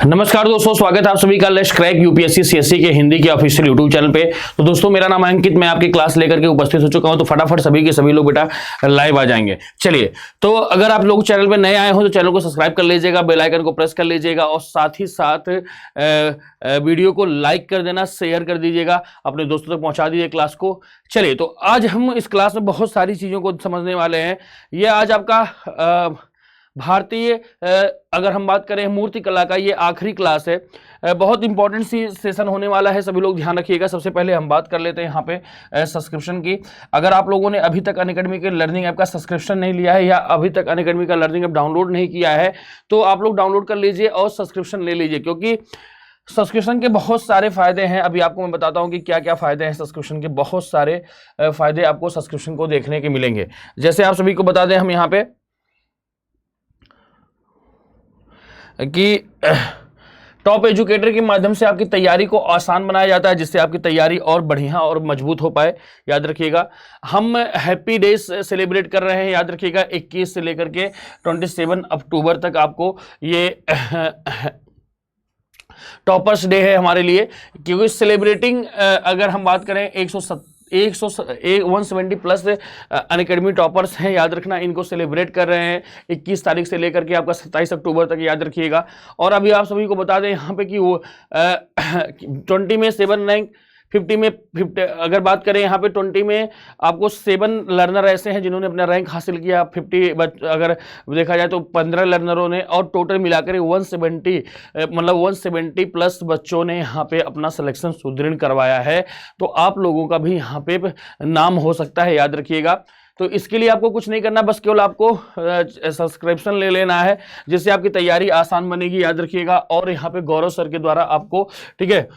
नमस्कार दोस्तों, स्वागत है आप सभी का लेट्स क्रैक यूपीएससी सीएससी के हिंदी के ऑफिशियल यूट्यूब चैनल पे। तो दोस्तों मेरा नाम अंकित, मैं आपकी क्लास लेकर के उपस्थित हो चुका हूं। तो फटाफट सभी के सभी लोग बेटा लाइव आ जाएंगे। चलिए, तो अगर आप लोग चैनल पे नए आए हो तो चैनल को सब्सक्राइब कर लीजिएगा, बेल आइकन को प्रेस कर लीजिएगा और साथ ही साथ वीडियो को लाइक कर देना, शेयर कर दीजिएगा, अपने दोस्तों तक पहुंचा दीजिए क्लास को। चलिए, तो आज हम इस क्लास में बहुत सारी चीजों को समझने वाले हैं। ये आज आपका भारतीय अगर हम बात करें मूर्ति कला का ये आखिरी क्लास है। बहुत इंपॉर्टेंट सी सेशन होने वाला है, सभी लोग ध्यान रखिएगा। सबसे पहले हम बात कर लेते हैं यहाँ पे सब्सक्रिप्शन की। अगर आप लोगों ने अभी तक अनअकैडमी के लर्निंग ऐप का सब्सक्रिप्शन नहीं लिया है या अभी तक अनअकैडमी का लर्निंग ऐप डाउनलोड नहीं किया है तो आप लोग डाउनलोड कर लीजिए और सब्सक्रिप्शन ले लीजिए, क्योंकि सब्सक्रिप्शन के बहुत सारे फायदे हैं। अभी आपको मैं बताता हूं कि क्या क्या फायदे हैं सब्सक्रिप्शन के। बहुत सारे फायदे आपको सब्सक्रिप्शन को देखने के मिलेंगे। जैसे आप सभी को बता दें हम यहाँ पे कि टॉप एजुकेटर के माध्यम से आपकी तैयारी को आसान बनाया जाता है, जिससे आपकी तैयारी और बढ़िया और मजबूत हो पाए। याद रखिएगा, हम हैप्पी डेज सेलिब्रेट कर रहे हैं। याद रखिएगा, 21 से लेकर के 27 अक्टूबर तक आपको ये टॉपर्स डे है हमारे लिए, क्योंकि सेलिब्रेटिंग अगर हम बात करें 170 प्लस अनअकैडमी टॉपर्स हैं। याद रखना, इनको सेलिब्रेट कर रहे हैं 21 तारीख से लेकर के आपका 27 अक्टूबर तक। याद रखिएगा। और अभी आप सभी को बता दें यहाँ पे कि वो 20 में 7 रैंक, 50 में 50, अगर बात करें यहाँ पे 20 में आपको 7 लर्नर ऐसे हैं जिन्होंने अपना रैंक हासिल किया। 50 अगर देखा जाए तो 15 लर्नरों ने, और टोटल मिलाकर 170 मतलब 170 प्लस बच्चों ने यहाँ पे अपना सिलेक्शन सुदृढ़ करवाया है। तो आप लोगों का भी यहाँ पे नाम हो सकता है। याद रखिएगा। तो इसके लिए आपको कुछ नहीं करना, बस केवल आपको सब्सक्रिप्शन ले लेना है, जिससे आपकी तैयारी आसान बनेगी। याद रखिएगा। और यहाँ पे गौरव सर के द्वारा आपको, ठीक है,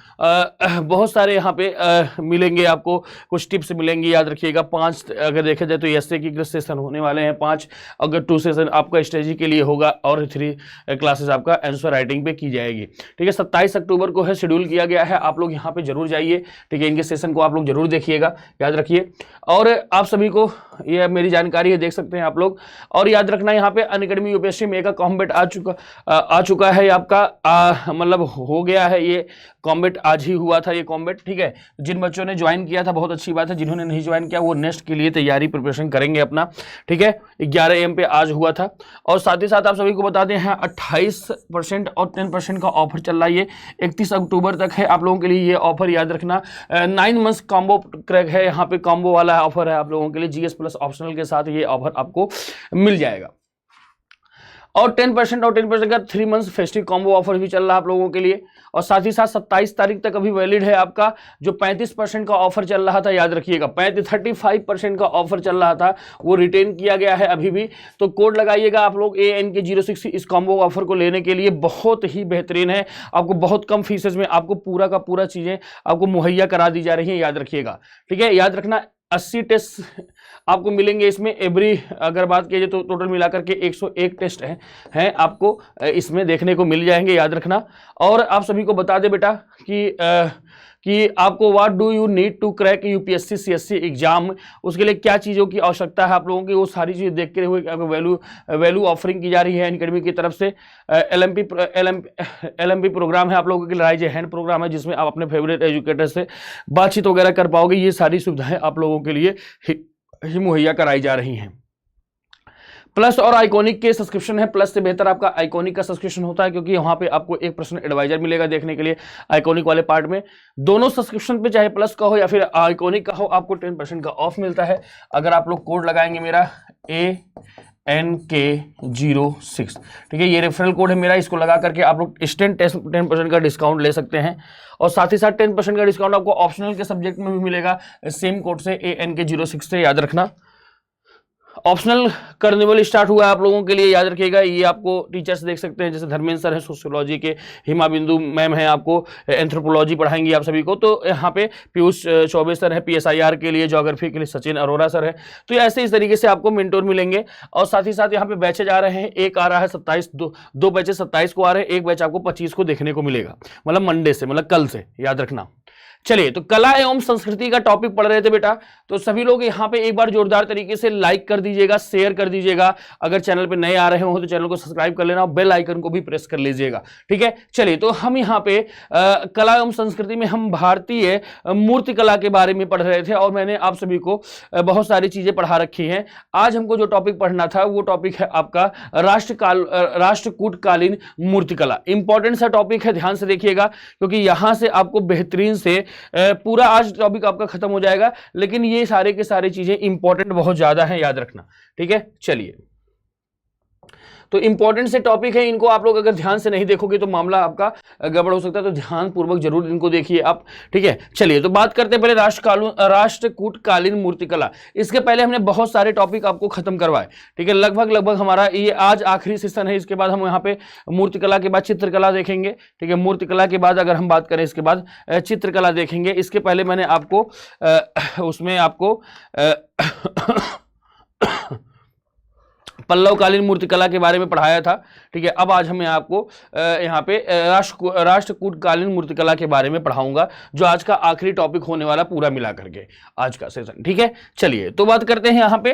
बहुत सारे यहाँ पे मिलेंगे, आपको कुछ टिप्स मिलेंगी। याद रखिएगा, 5 अगर देखा जाए तो एसए की सेशन होने वाले हैं 5। अगर 2 सेशन आपका स्ट्रेटजी के लिए होगा और 3 क्लासेस आपका आंसर राइटिंग पे की जाएगी। ठीक है, 27 अक्टूबर को है शेड्यूल किया गया है। आप लोग यहाँ पे जरूर जाइए। ठीक है, इनके सेशन को आप लोग जरूर देखिएगा। याद रखिए। और आप सभी को ये मेरी जानकारी है, देख सकते हैं आप लोग। और याद रखना, यहाँ पे अनअकैडमी यूपीएससी में का कॉम्बेट आ चुका है आपका, मतलब हो गया है ये कॉम्बेट, आज ही हुआ था ये कॉम्बेट। ठीक है, जिन बच्चों ने ज्वाइन किया था बहुत अच्छी बात है, जिन्होंने नहीं ज्वाइन किया वो नेक्स्ट के लिए तैयारी प्रिपरेशन करेंगे अपना। ठीक है, 11 AM पे आज हुआ था। और साथ ही साथ आप सभी को बता दें, 28% और 10% का ऑफर चल रहा है। ये 31 अक्टूबर तक है आप लोगों के लिए ये ऑफर। याद रखना, 9 मंथ्स कॉम्बो क्रैक है, यहाँ पे कॉम्बो वाला ऑफर है आप लोगों के लिए। जीएस प्लस ऑप्शनल के साथ ये ऑफर आपको मिल जाएगा। और 10% का 3 मंथ्स फेस्टिव कॉम्बो ऑफर भी चल रहा है आप लोगों के लिए। और साथ ही साथ 27 तारीख तक अभी वैलिड है आपका जो 35% का ऑफर चल रहा था। याद रखिएगा, 35% का ऑफर चल रहा था, वो रिटेन किया गया है अभी भी। तो कोड लगाइएगा आप लोग ANK06 इस कॉम्बो ऑफर को लेने के लिए। बहुत ही बेहतरीन है, आपको बहुत कम फीसेज में आपको पूरा का पूरा चीजें आपको मुहैया करा दी जा रही है। याद रखिएगा। ठीक है, याद रखना, 80 टेस्ट आपको मिलेंगे इसमें एवरी, अगर बात की जाए तो टोटल मिलाकर के 101 टेस्ट हैं आपको इसमें देखने को मिल जाएंगे। याद रखना। और आप सभी को बता दें बेटा कि आपको what do you need to crack UPSC CSC exam, उसके लिए क्या चीज़ों की आवश्यकता है आप लोगों की, वो सारी चीज़ देखते हुए आपको वैल्यू ऑफरिंग की जा रही है अनअकैडमी की तरफ से। LMP प्रोग्राम है आप लोगों के लिए, राइज हैंड प्रोग्राम है, जिसमें आप अपने फेवरेट एजुकेटर से बातचीत वगैरह कर पाओगे। ये सारी सुविधाएं आप लोगों के लिए ही मुहैया कराई जा रही हैं। प्लस और आइकॉनिक के सब्सक्रिप्शन है। प्लस से बेहतर आपका आइकॉनिक का सब्सक्रिप्शन होता है, क्योंकि वहां पे आपको एक पर्सनल एडवाइजर मिलेगा देखने के लिए आइकॉनिक वाले पार्ट में। दोनों सब्सक्रिप्शन पे, चाहे प्लस का हो या फिर आइकॉनिक का हो, आपको 10% का ऑफ मिलता है अगर आप लोग कोड लगाएंगे मेरा ANK06। ठीक है, ये रेफरल कोड है मेरा, इसको लगा करके आप लोग इंस्टेंट 10% का डिस्काउंट ले सकते हैं। और साथ ही साथ 10% का डिस्काउंट आपको ऑप्शनल के सब्जेक्ट में भी मिलेगा सेम कोड से, ANK06 से। याद रखना, ऑप्शनल कार्निवल स्टार्ट हुआ है आप लोगों के लिए। याद रखिएगा, ये आपको टीचर्स देख सकते हैं, जैसे धर्मेंद्र सर है सोशियोलॉजी के, हिमा बिंदु मैम है आपको एंथ्रोपोलॉजी पढ़ाएंगी आप सभी को। तो यहाँ पे पीयूष चौबे सर है PSIR के लिए, ज्योग्राफी के लिए सचिन अरोरा सर है। तो ऐसे इस तरीके से आपको मेंटोर मिलेंगे। और साथ ही साथ यहाँ पे बैचेज आ रहे हैं, एक आ रहा है 27, दो बैचेज 27 को आ रहे हैं, एक बैच आपको 25 को देखने को मिलेगा, मतलब मंडे से, मतलब कल से। याद रखना, चलिए, तो कला एवं संस्कृति का टॉपिक पढ़ रहे थे बेटा, तो सभी लोग यहाँ पे एक बार जोरदार तरीके से लाइक कर दीजिएगा, शेयर कर दीजिएगा। अगर चैनल पे नए आ रहे हो तो चैनल को सब्सक्राइब कर लेना और बेल आइकन को भी प्रेस कर लीजिएगा, ठीक है। चलिए, तो हम यहाँ पे कला एवं संस्कृति में हम भारतीय मूर्तिकला के बारे में पढ़ रहे थे और मैंने आप सभी को बहुत सारी चीजें पढ़ा रखी हैं। आज हमको जो टॉपिक पढ़ना था वो टॉपिक है आपका राष्ट्रकूटकालीन मूर्तिकला। इंपॉर्टेंट सा टॉपिक है, ध्यान से देखिएगा, क्योंकि यहां से आपको बेहतरीन से पूरा आज टॉपिक आपका खत्म हो जाएगा, लेकिन ये सारे के सारे चीजें इंपॉर्टेंट बहुत ज्यादा हैं, याद रखना, ठीक है। चलिए, तो इंपॉर्टेंट से टॉपिक है, इनको आप लोग अगर ध्यान से नहीं देखोगे तो मामला आपका गड़बड़ हो सकता है, तो ध्यान पूर्वक जरूर इनको देखिए आप, ठीक है। चलिए, तो बात करते हैं पहले राष्ट्रकूटकालीन मूर्तिकला। इसके पहले हमने बहुत सारे टॉपिक आपको खत्म करवाए, ठीक है। लगभग हमारा ये आज आखिरी सेशन है। इसके बाद हम यहाँ पे मूर्तिकला के बाद चित्रकला देखेंगे, ठीक है। मूर्तिकला के बाद अगर हम बात करें इसके बाद चित्रकला देखेंगे। इसके पहले मैंने आपको उसमें आपको पल्लवकालीन मूर्तिकला के बारे में पढ़ाया था, ठीक है। अब आज मैं आपको यहाँ पे राष्ट्रकूटकालीन मूर्तिकला के बारे में पढ़ाऊंगा, जो आज का आखिरी टॉपिक होने वाला पूरा मिला करके आज का सेशन, ठीक है। चलिए, तो बात करते हैं यहाँ पे,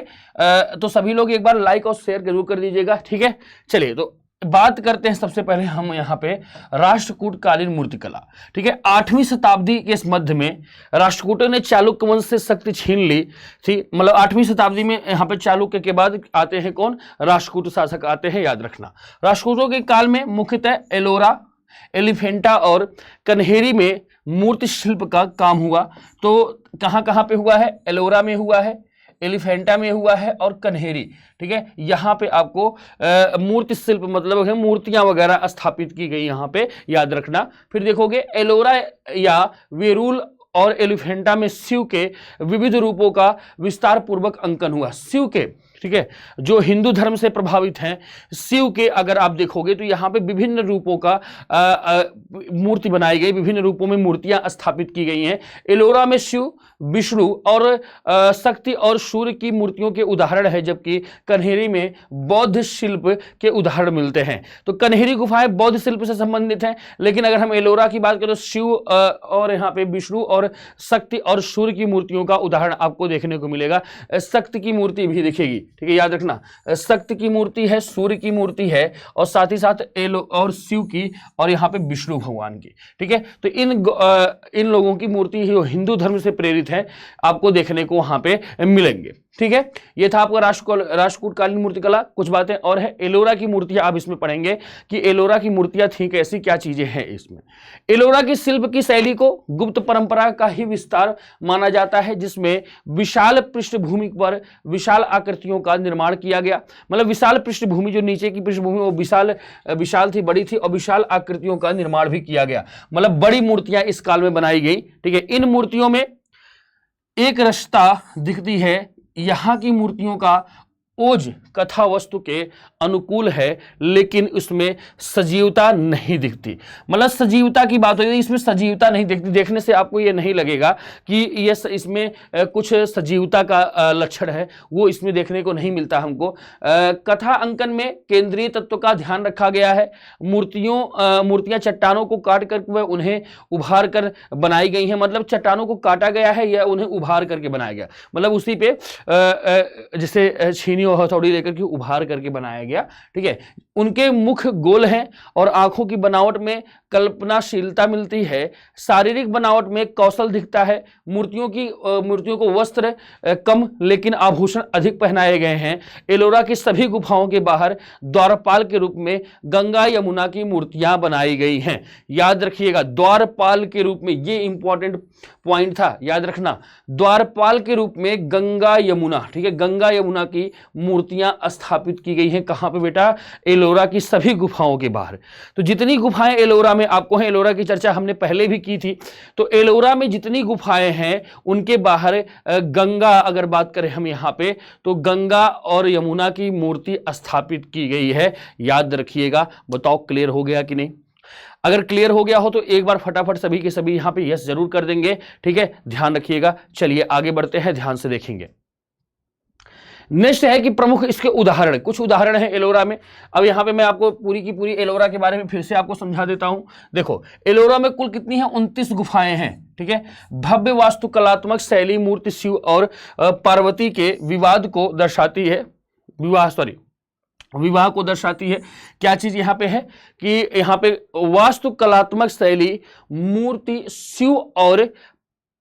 तो सभी लोग एक बार लाइक और शेयर जरूर कर दीजिएगा, ठीक है। चलिए, तो बात करते हैं सबसे पहले हम यहाँ पे राष्ट्रकूटकालीन मूर्तिकला, ठीक है। 8वीं शताब्दी के इस मध्य में राष्ट्रकूटों ने चालुक्य वंश से शक्ति छीन ली थी। मतलब 8वीं शताब्दी में यहाँ पे चालुक्य के बाद आते हैं कौन? राष्ट्रकूट शासक आते हैं, याद रखना। राष्ट्रकूटों के काल में मुख्यतः एलोरा, एलिफेंटा और कन्हेरी में मूर्ति शिल्प का काम हुआ। तो कहाँ कहाँ पे हुआ है? एलोरा में हुआ है, एलिफेंटा में हुआ है और कन्हेरी, ठीक है। यहाँ पे आपको मूर्ति शिल्प मतलब है मूर्तियां वगैरह स्थापित की गई यहाँ पे, याद रखना। फिर देखोगे एलोरा या वेरूल और एलिफेंटा में शिव के विविध रूपों का विस्तार पूर्वक अंकन हुआ। शिव के, ठीक है, जो हिंदू धर्म से प्रभावित हैं, शिव के अगर आप देखोगे तो यहाँ पे विभिन्न रूपों का मूर्ति बनाई गई, विभिन्न रूपों में मूर्तियां स्थापित की गई हैं। एलोरा में शिव, विष्णु और शक्ति और सूर्य की मूर्तियों के उदाहरण है, जबकि कन्हेरी में बौद्ध शिल्प के उदाहरण मिलते हैं। तो कन्हेरी गुफाएं बौद्ध शिल्प से संबंधित हैं, लेकिन अगर हम एलोरा की बात करें तो शिव और यहाँ पे विष्णु और शक्ति और सूर्य की मूर्तियों का उदाहरण आपको देखने को मिलेगा। शक्ति की मूर्ति भी दिखेगी, ठीक है, याद रखना। शक्ति की मूर्ति है, सूर्य की मूर्ति है और साथ ही साथ और शिव की और यहाँ पे विष्णु भगवान की, ठीक है। तो इन लोगों की मूर्ति हिंदू धर्म से प्रेरित है, आपको देखने को वहां पे मिलेंगे, ठीक है। ये था आपका राष्ट्रकूटकालीन मूर्तिकला। कुछ बातें और है, एलोरा की मूर्तियां आप इसमें पढ़ेंगे कि एलोरा की मूर्तियां थी कैसी, क्या चीजें हैं इसमें। एलोरा की शिल्प की शैली को गुप्त परंपरा का ही विस्तार माना जाता है, जिसमें विशाल पृष्ठभूमि पर विशाल आकृतियों का निर्माण किया गया। मतलब विशाल पृष्ठभूमि, जो नीचे की पृष्ठभूमि वो विशाल थी, बड़ी थी, और विशाल आकृतियों का निर्माण भी किया गया। मतलब बड़ी मूर्तियां इस काल में बनाई गई, ठीक है। इन मूर्तियों में एक रसता दिखती है, यहाँ की मूर्तियों का ओज कथा वस्तु के अनुकूल है, लेकिन उसमें सजीवता नहीं दिखती। मतलब सजीवता की बात हो रही है, इसमें सजीवता नहीं दिखती। देखने से आपको ये नहीं लगेगा कि ये इसमें कुछ सजीवता का लक्षण है, वो इसमें देखने को नहीं मिलता हमको। कथा अंकन में केंद्रीय तत्व का ध्यान रखा गया है। मूर्तियां चट्टानों को काट कर वह उन्हें उभार कर बनाई गई हैं। मतलब चट्टानों को काटा गया है या उन्हें उभार करके बनाया गया, मतलब उसी पे जैसे छीनी और हथौड़ी लेकर के उभार करके बनाया गया, ठीक है। उनके मुख गोल हैं और आंखों की बनावट में कल्पनाशीलता मिलती है। शारीरिक बनावट में कौशल दिखता है। मूर्तियों को वस्त्र कम लेकिन आभूषण अधिक पहनाए गए हैं। एलोरा की सभी गुफाओं के बाहर द्वारपाल के रूप में गंगा यमुना की मूर्तियां बनाई गई हैं। याद रखिएगा, द्वारपाल के रूप में, ये इंपॉर्टेंट पॉइंट था, याद रखना। द्वारपाल के रूप में गंगा यमुना, ठीक है, गंगा यमुना की मूर्तियां स्थापित की गई हैं। कहां पे बेटा? एलोरा की सभी गुफाओं के बाहर। तो जितनी गुफाएं एलोरा में आपको हैं, एलोरा की चर्चा हमने पहले भी की थी, तो एलोरा में जितनी गुफाएं हैं उनके बाहर गंगा, अगर बात करें हम यहां पे, तो गंगा और यमुना की मूर्ति स्थापित की गई है। याद रखिएगा। बताओ क्लियर हो गया कि नहीं? अगर क्लियर हो गया हो तो एक बार फटाफट सभी के सभी यहां पे यस जरूर कर देंगे, ठीक है, ध्यान रखिएगा। चलिए आगे बढ़ते हैं, ध्यान से देखेंगे। नेक्स्ट है कि प्रमुख इसके उदाहरण, कुछ उदाहरण है एलोरा में। अब यहां पे मैं आपको पूरी की पूरी एलोरा के बारे में फिर से आपको समझा देता हूं। देखो एलोरा में कुल कितनी है, 29 गुफाएं हैं, ठीक है। भव्य वास्तुकलात्मक शैली मूर्ति शिव और पार्वती के विवाद को दर्शाती है, विवाह को दर्शाती है। क्या चीज यहां पे है कि यहां पे वास्तुकलात्मक शैली मूर्ति शिव और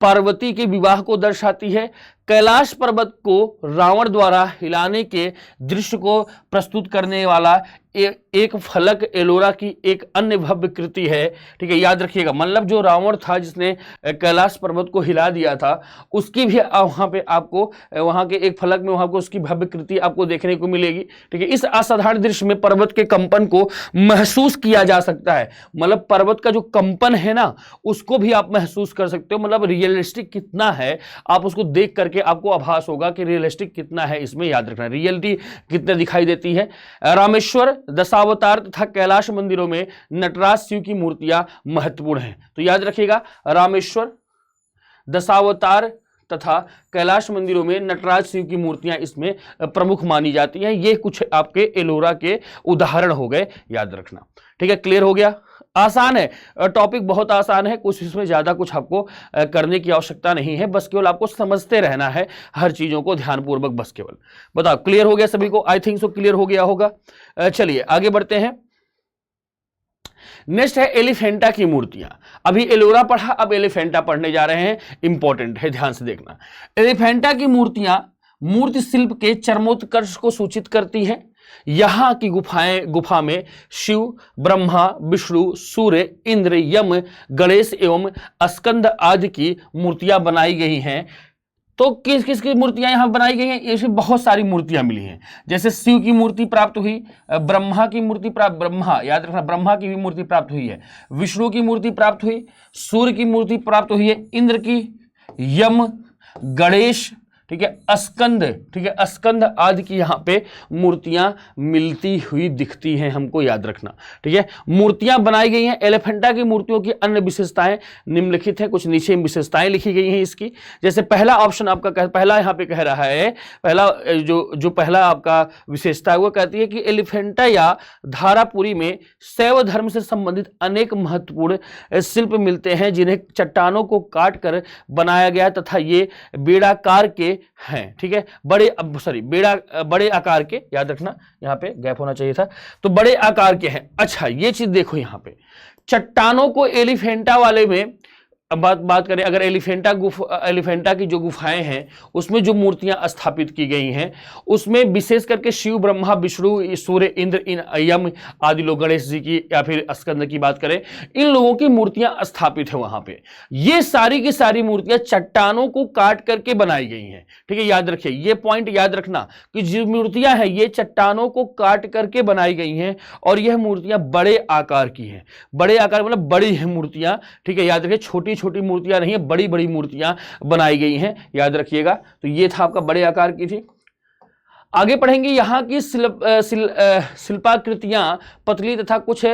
पार्वती के विवाह को दर्शाती है। कैलाश पर्वत को रावण द्वारा हिलाने के दृश्य को प्रस्तुत करने वाला एक फलक एलोरा की एक अन्य भव्य कृति है, ठीक है, याद रखिएगा। मतलब जो रावण था जिसने कैलाश पर्वत को हिला दिया था, उसकी भी वहां पे आपको वहां के एक फलक में वहां को उसकी भव्य कृति आपको देखने को मिलेगी, ठीक है। इस असाधारण दृश्य में पर्वत के कंपन को महसूस किया जा सकता है, मतलब पर्वत का जो कंपन है ना उसको भी आप महसूस कर सकते हो। मतलब रियलिस्टिक कितना है आप उसको देख करके आपको आभास होगा कि रियलिस्टिक कितना है, इसमें याद रखना रियलिटी कितने दिखाई देती है। रामेश्वर, दशावतार तथा कैलाश मंदिरों में नटराज शिव की मूर्तियां महत्वपूर्ण हैं। तो याद रखिएगा रामेश्वर, दशावतार तथा कैलाश मंदिरों में नटराज शिव की मूर्तियां इसमें प्रमुख मानी जाती हैं। ये कुछ आपके एलोरा के उदाहरण हो गए, याद रखना, ठीक है। क्लियर हो गया? आसान है, टॉपिक बहुत आसान है, कुछ इसमें ज्यादा कुछ आपको करने की आवश्यकता नहीं है, बस केवल आपको समझते रहना है हर चीजों को ध्यानपूर्वक, बस केवल। बताओ क्लियर हो गया सभी को? आई थिंक सो क्लियर हो गया होगा। चलिए आगे बढ़ते हैं। नेक्स्ट है एलिफेंटा की मूर्तियां। अभी एलोरा पढ़ा, अब एलिफेंटा पढ़ने जा रहे हैं, इंपॉर्टेंट है, ध्यान से देखना। एलिफेंटा की मूर्तियां मूर्ति शिल्प के चरमोत्कर्ष को सूचित करती हैं। यहां की गुफा में शिव, ब्रह्मा, विष्णु, सूर्य, इंद्र, यम, गणेश एवं स्कंद आदि की मूर्तियां बनाई गई हैं। तो किस किस की मूर्तियां यहां बनाई गई हैं? इसमें बहुत सारी मूर्तियां मिली हैं। जैसे शिव की मूर्ति प्राप्त हुई, ब्रह्मा की मूर्ति प्राप्त, ब्रह्मा याद रखना, ब्रह्मा की भी मूर्ति प्राप्त हुई है। विष्णु की मूर्ति प्राप्त हुई, सूर्य की मूर्ति प्राप्त हुई है, इंद्र की, यम, गणेश, ठीक है, स्कंद, ठीक है, स्कंद आदि की यहां पे मूर्तियां मिलती हुई दिखती हैं, हमको याद रखना, ठीक है। मूर्तियां बनाई गई हैं। एलिफेंटा की मूर्तियों की अन्य विशेषताएं निम्नलिखित हैं, कुछ नीचे विशेषताएं लिखी गई हैं इसकी। जैसे पहला ऑप्शन आपका पहला यहां पे कह रहा है, पहला जो पहला आपका विशेषता है वो कहती है कि एलिफेंटा या धारापुरी में शैव धर्म से संबंधित अनेक महत्वपूर्ण शिल्प मिलते हैं जिन्हें चट्टानों को काट कर बनाया गया तथा ये बेड़ाकार के हैं, ठीक है, बड़े आकार के, याद रखना यहां पे गैप होना चाहिए था, तो बड़े आकार के हैं। अच्छा ये चीज देखो, यहां पे चट्टानों को एलिफेंटा वाले में बात करें, अगर एलिफेंटा की जो गुफाएं हैं उसमें जो मूर्तियां स्थापित की गई हैं उसमें विशेष करके शिव, ब्रह्मा, विष्णु, सूर्य, इंद्र, यम आदि लोग, गणेश जी की या फिर स्कंद की बात करें, इन लोगों की मूर्तियां स्थापित है वहां पे। ये सारी की सारी मूर्तियां चट्टानों को काट करके बनाई गई हैं, ठीक है, याद रखिए ये पॉइंट याद रखना कि जो मूर्तियां हैं ये चट्टानों को काट करके बनाई गई हैं और यह मूर्तियां बड़े आकार की हैं। बड़े आकार मतलब बड़ी है मूर्तियां, ठीक है, याद रखिए, छोटी छोटी मूर्तियां नहीं है, बड़ी बड़ी मूर्तियां बनाई गई हैं, याद रखिएगा। तो ये था आपका बड़े आकार की थी। आगे पढ़ेंगे, यहाँ की शिल्पाकृतियां पतली तथा कुछ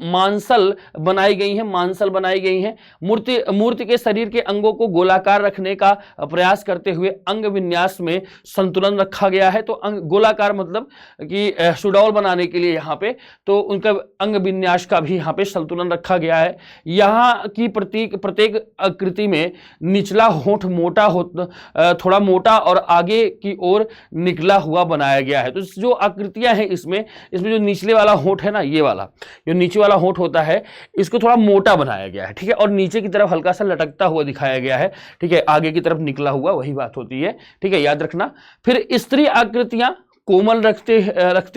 मांसल बनाई गई हैं, बनाई गई हैं। मूर्ति के शरीर के अंगों को गोलाकार रखने का प्रयास करते हुए अंग विन्यास में संतुलन रखा गया है। तो गोलाकार मतलब कि सुडौल बनाने के लिए यहाँ पे तो उनका अंग विन्यास का भी यहाँ पे संतुलन रखा गया है। यहाँ की प्रत्येक आकृति में निचला होंठ मोटा थोड़ा मोटा और आगे की ओर निकला हुआ बनाया गया है। तो जो आकृतियां हैं इसमें जो निचले वाला होंठ है ना, ये वाला जो नीचे वाला होंठ होता है इसको थोड़ा मोटा बनाया गया है, ठीक है, और नीचे की तरफ हल्का सा लटकता हुआ दिखाया गया है, ठीक है, आगे की तरफ निकला हुआ, वही बात होती है, ठीक है, याद रखना। फिर स्त्री आकृतियां कोमल रखते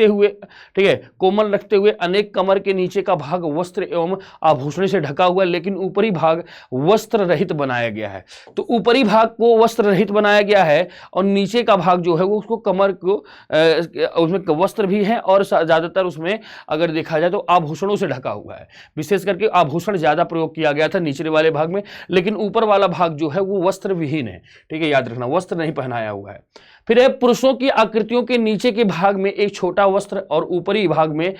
हुए, ठीक है, कोमल रखते हुए अनेक कमर के नीचे का भाग वस्त्र एवं आभूषण से ढका हुआ है, लेकिन ऊपरी भाग वस्त्र रहित बनाया गया है। तो ऊपरी भाग को वस्त्र रहित बनाया गया है और नीचे का भाग जो है वो उसको कमर को उसमें वस्त्र भी है और ज्यादातर उसमें अगर देखा जाए तो आभूषणों से ढका हुआ है। विशेष करके आभूषण ज्यादा प्रयोग किया गया था निचले वाले भाग में, लेकिन ऊपर वाला भाग जो है वो वस्त्र विहीन है, ठीक है, याद रखना, वस्त्र नहीं पहनाया हुआ है। फिर पुरुषों की आकृतियों के नीचे के भाग में एक छोटा वस्त्र और ऊपरी भाग में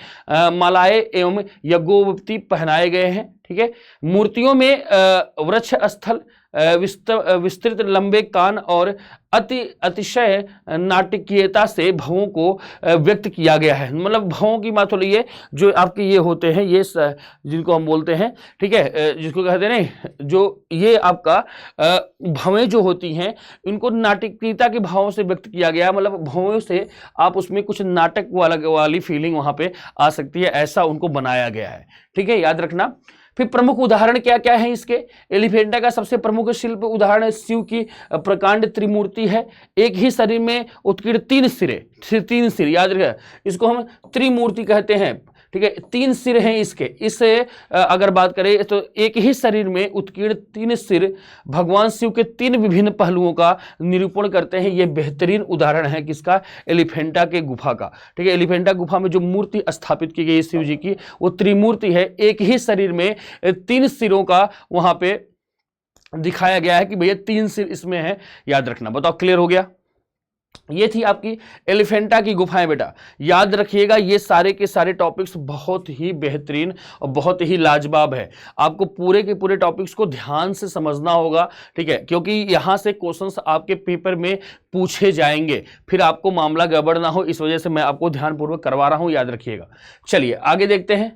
मालाएं एवं यज्ञोपवीत पहनाए गए हैं, ठीक है। मूर्तियों में वृक्ष स्थल विस्तृत लंबे कान और अतिशय नाटकीयता से भवों को व्यक्त किया गया है। मतलब भवों की बात हो रही है, जो आपके ये होते हैं, ये जिनको हम बोलते हैं, ठीक है, जिसको कहते हैं ना, जो ये आपका भवें जो होती हैं, इनको नाटकीयता के भावों से व्यक्त किया गया है। मतलब भवों से आप उसमें कुछ नाटक वाली फीलिंग वहां पे आ सकती है, ऐसा उनको बनाया गया है। ठीक है, याद रखना। फिर प्रमुख उदाहरण क्या क्या है इसके? एलिफेंटा का सबसे प्रमुख शिल्प उदाहरण शिव की प्रकांड त्रिमूर्ति है। एक ही शरीर में उत्कीर्ण 3 सिर, याद रखिए, इसको हम त्रिमूर्ति कहते हैं। ठीक है, 3 सिर हैं इसके। इससे अगर बात करें तो एक ही शरीर में उत्कीर्ण 3 सिर भगवान शिव के 3 विभिन्न पहलुओं का निरूपण करते हैं। यह बेहतरीन उदाहरण है किसका? एलिफेंटा के गुफा का। ठीक है, एलिफेंटा गुफा में जो मूर्ति स्थापित की गई शिव जी की, वो त्रिमूर्ति है। एक ही शरीर में 3 सिरों का वहां पे दिखाया गया है कि भैया 3 सिर इसमें है, याद रखना। बताओ, क्लियर हो गया? ये थी आपकी एलिफेंटा की गुफाएं बेटा। याद रखिएगा, ये सारे के सारे टॉपिक्स बहुत ही बेहतरीन और बहुत ही लाजवाब है। आपको पूरे के पूरे टॉपिक्स को ध्यान से समझना होगा, ठीक है, क्योंकि यहां से क्वेश्चंस आपके पेपर में पूछे जाएंगे, फिर आपको मामला गड़बड़ ना हो, इस वजह से मैं आपको ध्यानपूर्वक करवा रहा हूं, याद रखिएगा। चलिए आगे देखते हैं।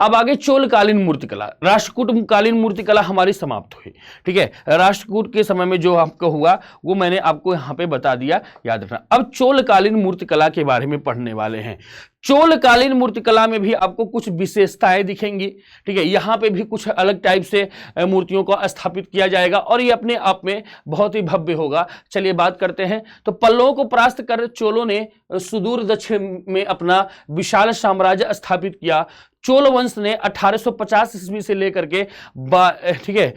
अब आगे चोलकालीन मूर्तिकला। राष्ट्रकूट कालीन मूर्तिकला हमारी समाप्त हुई। ठीक है, राष्ट्रकूट के समय में जो आपको हुआ वो मैंने आपको यहां पे बता दिया, याद रखना। अब चोलकालीन मूर्तिकला के बारे में पढ़ने वाले हैं। चोलकालीन मूर्तिकला में भी आपको कुछ विशेषताएं दिखेंगी। ठीक है, यहां पे भी कुछ अलग टाइप से मूर्तियों को स्थापित किया जाएगा और ये अपने आप में बहुत ही भव्य होगा। चलिए बात करते हैं। तो पल्लवों को परास्त कर चोलों ने सुदूर दक्षिण में अपना विशाल साम्राज्य स्थापित किया। चोल वंश ने 1850 ईस्वी से लेकर के ठीक है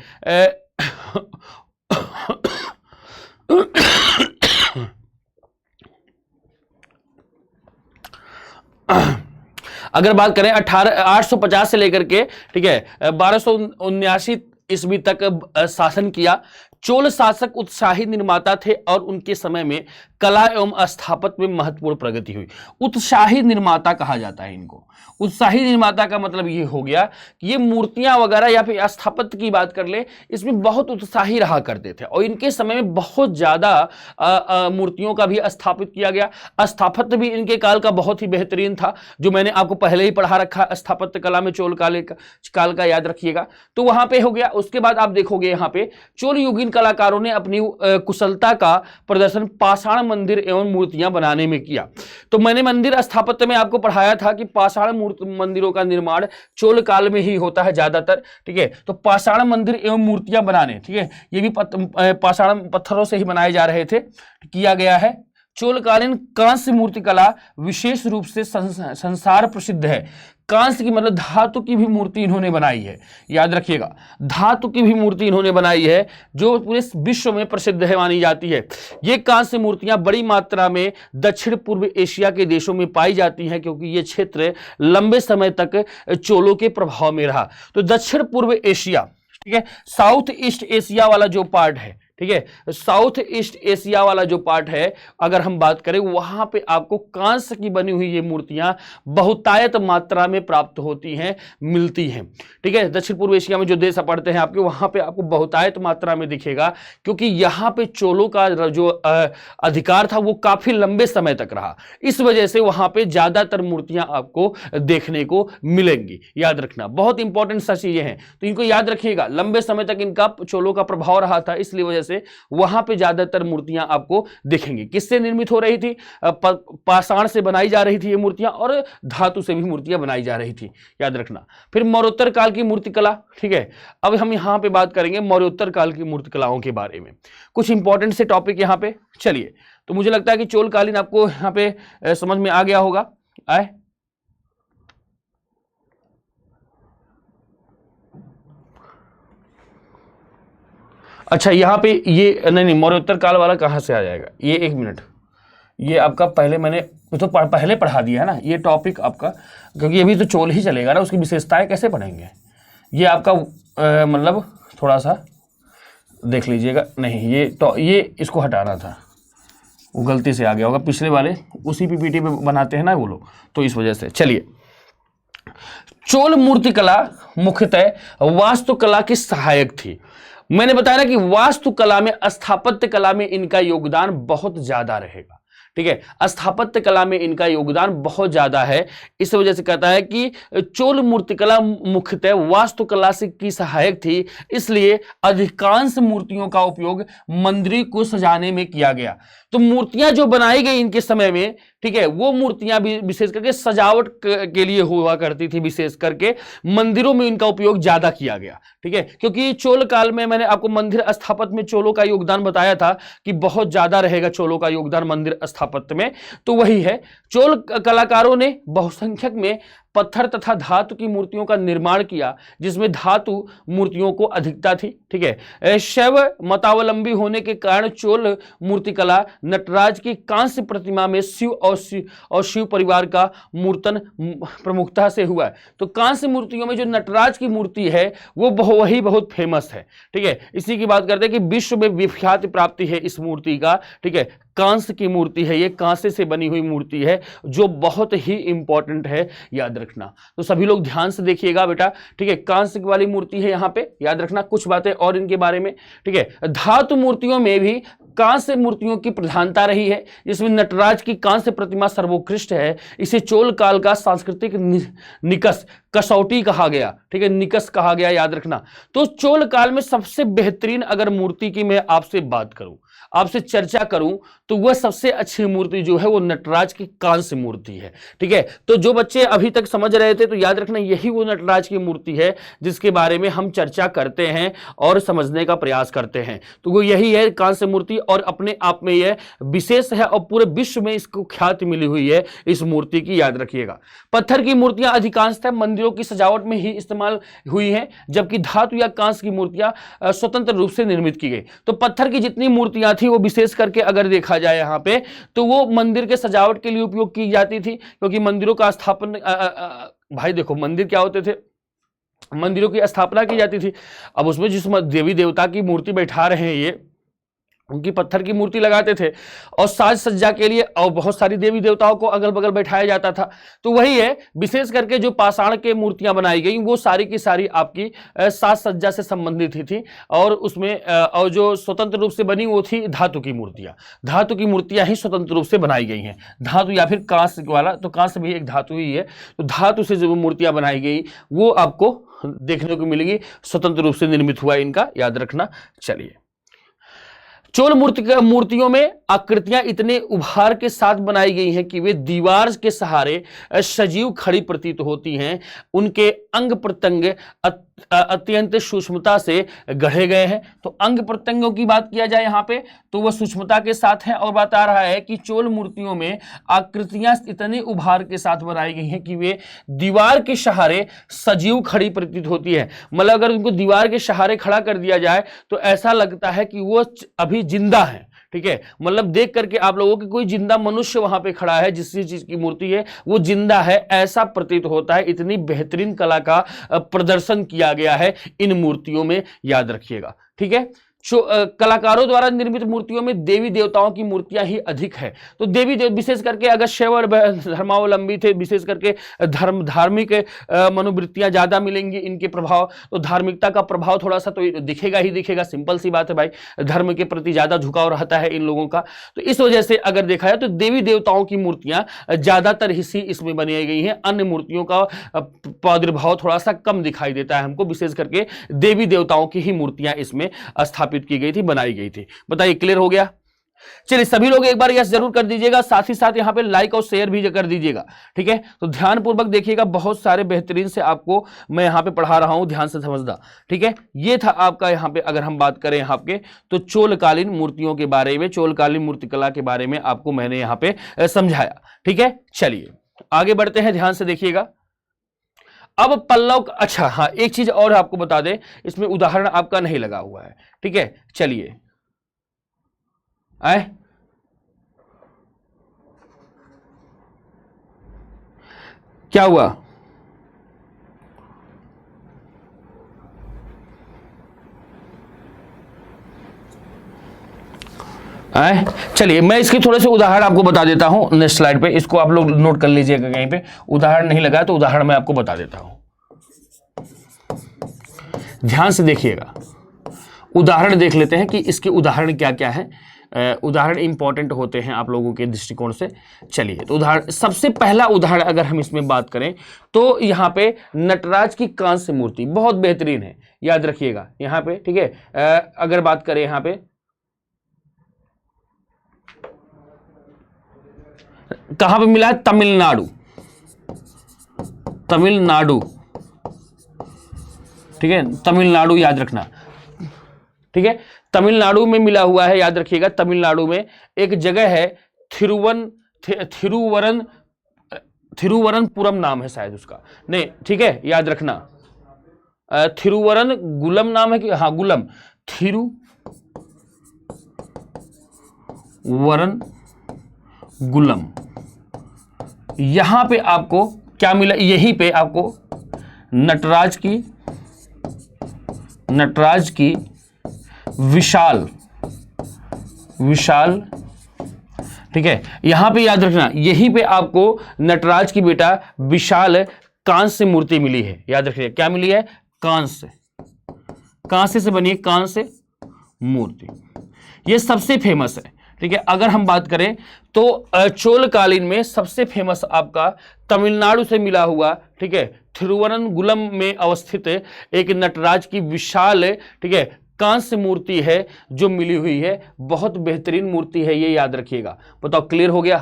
अगर बात करें 850 से लेकर के, ठीक है, 1279 ईस्वी तक शासन किया। चोल शासक उत्साही निर्माता थे और उनके समय में कला एवं स्थापत्य में महत्वपूर्ण प्रगति हुई। उत्साही निर्माता कहा जाता है इनको। उत्साही निर्माता का मतलब ये हो गया कि ये मूर्तियां वगैरह या फिर स्थापत्य की बात कर ले, इसमें बहुत उत्साही रहा करते थे और इनके समय में बहुत ज्यादा मूर्तियों का भी स्थापित किया गया। स्थापत्य भी इनके काल का बहुत ही बेहतरीन था, जो मैंने आपको पहले ही पढ़ा रखा स्थापत्य कला में चोल काल का, याद रखिएगा। तो वहां पे हो गया। उसके बाद आप देखोगे यहाँ पे चोल युगीन कलाकारों ने अपनी कुशलता का प्रदर्शन पाषाण मंदिर एवं मूर्तियां बनाने में किया। तो मैंने मंदिर स्थापत्य में आपको पढ़ाया था कि पाषाण मंदिरों का निर्माण चोल काल में ही होता है ज्यादातर। ठीक है, तो पाषाण मंदिर एवं मूर्तियां बनाने, ठीक है, ये भी पाषाण पत्थरों से ही बनाए जा रहे थे, किया गया है। चोलकालीन कांस्य मूर्तिकला विशेष रूप से संसार प्रसिद्ध है। कांस्य की मतलब धातु की भी मूर्ति इन्होंने बनाई है, याद रखिएगा, धातु की भी मूर्ति इन्होंने बनाई है जो पूरे विश्व में प्रसिद्ध है, मानी जाती है। ये कांस्य मूर्तियां बड़ी मात्रा में दक्षिण पूर्व एशिया के देशों में पाई जाती हैं, क्योंकि ये क्षेत्र लंबे समय तक चोलों के प्रभाव में रहा। तो दक्षिण पूर्व एशिया, ठीक है, साउथ ईस्ट एशिया वाला जो पार्ट है, ठीक है, साउथ ईस्ट एशिया वाला जो पार्ट है, अगर हम बात करें, वहां पे आपको कांस्य की बनी हुई ये मूर्तियां बहुतायत मात्रा में प्राप्त होती हैं, मिलती हैं। ठीक है, दक्षिण पूर्व एशिया में जो देश पड़ते हैं आपके, वहां पे आपको बहुतायत मात्रा में दिखेगा, क्योंकि यहां पे चोलों का जो अधिकार था वो काफी लंबे समय तक रहा। इस वजह से वहां पे ज्यादातर मूर्तियां आपको देखने को मिलेंगी, याद रखना। बहुत इंपॉर्टेंट सा चीजें हैं, तो इनको याद रखिएगा। लंबे समय तक इनका चोलों का प्रभाव रहा था, इसलिए वजह से वहां पे ज्यादातर मूर्तियां आपको दिखेंगी। किससे निर्मित हो रही थी? पाषाण से बनाई जा रही थी ये मूर्तियां, और धातु से भी मूर्तियां बनाई जा रही थी, याद रखना। फिर मौर्योत्तर काल की मूर्तिकला, ठीक है, अब हम यहां पे बात करेंगे मौर्योत्तर काल की मूर्तिकलाओं के बारे में, कुछ इंपॉर्टेंट से टॉपिक यहां पे। चलिए, तो मुझे लगता है कि चोलकालीन आपको यहां पे समझ में आ गया होगा। आए, अच्छा, यहाँ पे ये नहीं, मौर्योत्तर काल वाला कहाँ से आ जाएगा? ये 1 मिनट, ये आपका पहले मैंने तो पहले पढ़ा दिया है ना ये टॉपिक आपका, क्योंकि अभी तो चोल ही चलेगा ना, उसकी विशेषताएं कैसे पढ़ेंगे? ये आपका मतलब थोड़ा सा देख लीजिएगा। नहीं, ये इसको हटाना था, वो गलती से आ गया होगा, पिछले वाले उसी पीपीटी पे बनाते हैं ना वो लोग, तो इस वजह से। चलिए, चोल मूर्तिकला मुख्यतः वास्तुकला की सहायक थी। मैंने बताया ना कि वास्तुकला में, स्थापत्य कला में इनका योगदान बहुत ज्यादा रहेगा। ठीक है, स्थापत्य कला में इनका योगदान बहुत ज्यादा है। इस वजह से कहता है कि चोल मूर्तिकला मुख्यतः वास्तुकला से की सहायक थी, इसलिए अधिकांश मूर्तियों का उपयोग मंदिर को सजाने में किया गया। तो मूर्तियां जो बनाई गई इनके समय में, ठीक है, वो मूर्तियां भी विशेष करके सजावट के लिए हुआ करती थी, विशेष करके मंदिरों में इनका उपयोग ज्यादा किया गया। ठीक है, क्योंकि चोल काल में मैंने आपको मंदिर स्थापत्य में चोलों का योगदान बताया था कि बहुत ज्यादा रहेगा चोलों का योगदान मंदिर स्थापत्य में, तो वही है। चोल कलाकारों ने बहुसंख्यक में पत्थर तथा धातु की मूर्तियों का निर्माण किया, जिसमें धातु मूर्तियों को अधिकता थी। ठीक है, शैव मतावलंबी होने के कारण चोल मूर्तिकला नटराज की कांस्य प्रतिमा में शिव और शिव परिवार का मूर्तन प्रमुखता से हुआ है। तो कांस्य मूर्तियों में जो नटराज की मूर्ति है वो वही बहुत फेमस है। ठीक है, इसी की बात करते हैं कि विश्व में विख्याति प्राप्ति है इस मूर्ति का। ठीक है, कांस्य की मूर्ति है, ये कांसे से बनी हुई मूर्ति है जो बहुत ही इंपॉर्टेंट है, याद रखना। तो सभी लोग ध्यान से देखिएगा बेटा। ठीक है, कांस्य वाली मूर्ति है यहाँ पे, याद रखना कुछ बातें और इनके बारे में। ठीक है, धातु मूर्तियों में भी कांस्य मूर्तियों की प्रधानता रही है, जिसमें नटराज की कांस्य प्रतिमा सर्वोत्कृष्ट है। इसे चोल काल का सांस्कृतिक निकस, कसौटी कहा गया। ठीक है, निकस कहा गया, याद रखना। तो चोल काल में सबसे बेहतरीन अगर मूर्ति की मैं आपसे बात करूं, आपसे चर्चा करूं, तो वह सबसे अच्छी मूर्ति जो है वो नटराज की कांस्य मूर्ति है। ठीक है, तो जो बच्चे अभी तक समझ रहे थे तो याद रखना यही वो नटराज की मूर्ति है जिसके बारे में हम चर्चा करते हैं और समझने का प्रयास करते हैं। तो वो यही है कांस्य मूर्ति, और अपने आप में यह विशेष है और पूरे विश्व में इसको ख्याति मिली हुई है इस मूर्ति की, याद रखिएगा। पत्थर की मूर्तियां अधिकांशतः मंदिरों की सजावट में ही इस्तेमाल हुई हैं, जबकि धातु या कांस्य की मूर्तियां स्वतंत्र रूप से निर्मित की गई। तो पत्थर की जितनी मूर्तियां थी वो विशेष करके अगर देखा जाए यहाँ पे, तो वो मंदिर के सजावट के लिए उपयोग की जाती थी, क्योंकि मंदिरों का स्थापन भाई देखो मंदिर क्या होते थे, मंदिरों की स्थापना की जाती थी। अब उसमें जिस देवी देवता की मूर्ति बैठा रहे हैं ये, उनकी पत्थर की मूर्ति लगाते थे और साज सज्जा के लिए और बहुत सारी देवी देवताओं को अगल बगल बैठाया जाता था। तो वही है, विशेष करके जो पाषाण के मूर्तियां बनाई गई वो सारी की सारी आपकी साज सज्जा से संबंधित ही थी, और उसमें और जो स्वतंत्र रूप से बनी वो थी धातु की मूर्तियां। धातु की मूर्तियां ही स्वतंत्र रूप से बनाई गई हैं, धातु या फिर कांस्य वाला, तो कांस्य भी एक धातु ही है। तो धातु से जो मूर्तियां बनाई गई वो आपको देखने को मिलेगी, स्वतंत्र रूप से निर्मित हुआ इनका, याद रखना। चलिए, चोल मूर्तियों में आकृतियां इतने उभार के साथ बनाई गई हैं कि वे दीवार के सहारे सजीव खड़ी प्रतीत होती हैं। उनके अंग प्रत्यंग अत्यंत सूक्ष्मता से गढ़े गए हैं। तो अंग प्रत्यंगों की बात किया जाए यहाँ पे तो वह सूक्ष्मता के साथ है, और बता रहा है कि चोल मूर्तियों में आकृतियां इतने उभार के साथ बनाई गई हैं कि वे दीवार के सहारे सजीव खड़ी प्रतीत होती है। मतलब अगर उनको दीवार के सहारे खड़ा कर दिया जाए तो ऐसा लगता है कि वो अभी जिंदा है। ठीक है, मतलब देख करके आप लोगों की कोई जिंदा मनुष्य वहां पे खड़ा है, जिस चीज की मूर्ति है वो जिंदा है, ऐसा प्रतीत होता है। इतनी बेहतरीन कला का प्रदर्शन किया गया है इन मूर्तियों में, याद रखिएगा। ठीक है, कलाकारों द्वारा निर्मित मूर्तियों में देवी देवताओं की मूर्तियां ही अधिक है। तो देवी देव विशेष करके अगर शैव और धर्मावलंबी थे, विशेष करके धार्मिक मनोवृत्तियां ज्यादा मिलेंगी इनके प्रभाव, तो धार्मिकता का प्रभाव थोड़ा सा तो दिखेगा ही दिखेगा, सिंपल सी बात है भाई, धर्म के प्रति ज्यादा झुकाव रहता है इन लोगों का। तो इस वजह से अगर देखा जाए तो देवी देवताओं की मूर्तियां ज्यादातर हिस्से इसमें बनाई गई हैं, अन्य मूर्तियों का प्रादुर्भाव थोड़ा सा कम दिखाई देता है हमको। विशेष करके देवी देवताओं की ही मूर्तियां इसमें स्थापित की गई थी, बनाई गई थी। बताइए, क्लियर हो गया? चलिए, सभी लोग एक बार यस जरूर कर दीजिएगा, साथ ही साथ यहां पे लाइक और शेयर भी कर दीजिएगा। ठीक है, तो ध्यानपूर्वक देखिएगा, बहुत सारे बेहतरीन से आपको मैं यहां पे पढ़ा रहा हूं, ध्यान से समझना। ठीक है, ये था आपका यहां पे अगर हम बात करें यहां पे तो चोलकालीन मूर्तियों के बारे में, चोलकालीन मूर्तिकला के बारे में आपको मैंने यहां पे समझाया। ठीक है, चलिए आगे बढ़ते हैं, ध्यान से देखिएगा। अब पल्लव, अच्छा हाँ, एक चीज और आपको बता दें, इसमें उदाहरण आपका नहीं लगा हुआ है। ठीक है, चलिए आए, क्या हुआ? आए, चलिए मैं इसके थोड़े से उदाहरण आपको बता देता हूं नेक्स्ट स्लाइड पे, इसको आप लोग नोट कर लीजिएगा, कहीं पे उदाहरण नहीं लगा तो उदाहरण मैं आपको बता देता हूं, ध्यान से देखिएगा। उदाहरण देख लेते हैं कि इसके उदाहरण क्या क्या है। उदाहरण इंपॉर्टेंट होते हैं आप लोगों के दृष्टिकोण से। चलिए, तो उदाहरण, सबसे पहला उदाहरण अगर हम इसमें बात करें तो यहाँ पे नटराज की कांस्य मूर्ति बहुत बेहतरीन है, याद रखिएगा यहाँ पे, ठीक है। अगर बात करें यहाँ पे कहां पे मिला है, तमिलनाडु, तमिलनाडु, ठीक है, तमिलनाडु याद रखना, ठीक है, तमिलनाडु में मिला हुआ है, याद रखिएगा। तमिलनाडु में एक जगह है थिरुवरनपुरम नाम है शायद उसका, नहीं, ठीक है, याद रखना, थिरुवरनगुलम नाम है कि, हाँ गुलम, थिरुवरनगुलम। यहां पे आपको क्या मिला, यहीं पे आपको नटराज की विशाल, ठीक है, यहां पे याद रखना, यहीं पे आपको नटराज की बेटा विशाल कांस्य मूर्ति मिली है, याद रखिए क्या मिली है, कांस्य से बनी कांस्य मूर्ति, ये सबसे फेमस है, ठीक है। अगर हम बात करें तो चोलकालीन में सबसे फेमस आपका तमिलनाडु से मिला हुआ, ठीक है, थिरुवरनगुलम में अवस्थित एक नटराज की विशाल, ठीक है, कांस्य मूर्ति है जो मिली हुई है, बहुत बेहतरीन मूर्ति है, ये याद रखिएगा। बताओ क्लियर हो गया।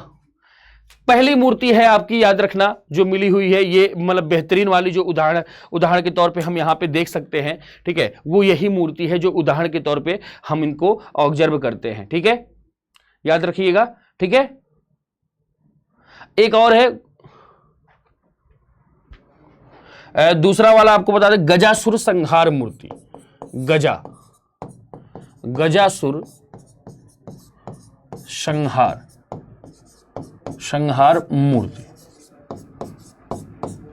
पहली मूर्ति है आपकी, याद रखना, जो मिली हुई है, ये मतलब बेहतरीन वाली जो उदाहरण के तौर पे हम यहाँ पे देख सकते हैं, ठीक है, वो यही मूर्ति है जो उदाहरण के तौर पे हम इनको ऑब्जर्व करते हैं, ठीक है, याद रखिएगा, ठीक है। एक और है, दूसरा वाला आपको बता दें, गजासुर संहार मूर्ति, गजासुर संहार मूर्ति,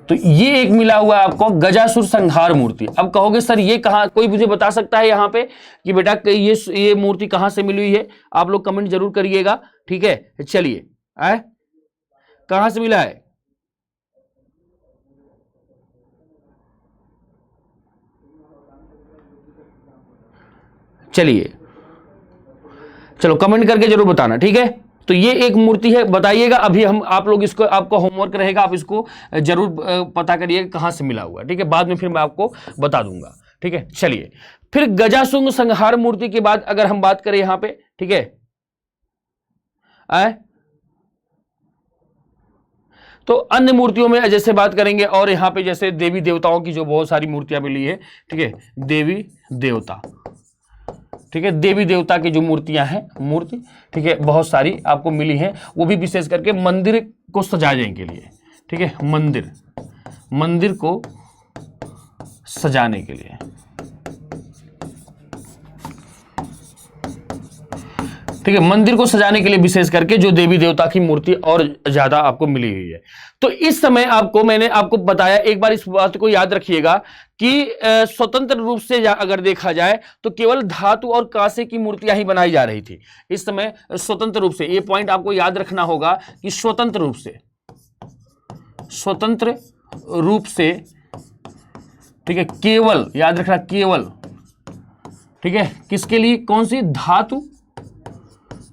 तो ये एक मिला हुआ है आपको गजासुर संहार मूर्ति। अब कहोगे सर ये कहां, कोई मुझे बता सकता है यहां पे कि बेटा ये मूर्ति कहां से मिली हुई है, आप लोग कमेंट जरूर करिएगा, ठीक है। चलिए, कहां से मिला है, चलिए, चलो कमेंट करके जरूर बताना, ठीक है। तो ये एक मूर्ति है, बताइएगा। अभी हम आप लोग इसको, आपका होमवर्क रहेगा, आप इसको जरूर पता करिएगा कहां से मिला हुआ, ठीक है, बाद में फिर मैं आपको बता दूंगा, ठीक है। चलिए, फिर गजासुर संहार मूर्ति के बाद अगर हम बात करें यहां पे, ठीक है, तो अन्य मूर्तियों में जैसे बात करेंगे, और यहां पे जैसे देवी देवताओं की जो बहुत सारी मूर्तियां मिली है, ठीक है, देवी देवता, ठीक है, देवी देवता की जो मूर्तियां हैं, ठीक है, बहुत सारी आपको मिली हैं, वो भी विशेष करके मंदिर को सजाने के लिए, ठीक है, मंदिर को सजाने के लिए, ठीक है, मंदिर को सजाने के लिए विशेष करके जो देवी देवता की मूर्ति और ज्यादा आपको मिली हुई है। तो इस समय मैंने आपको बताया, एक बार इस बात को याद रखिएगा कि स्वतंत्र रूप से अगर देखा जाए तो केवल धातु और कांसे की मूर्तियां ही बनाई जा रही थी इस समय, स्वतंत्र रूप से। ये पॉइंट आपको याद रखना होगा कि स्वतंत्र रूप से, ठीक है, केवल, याद रखना, केवल, ठीक है, किसके लिए, कौन सी,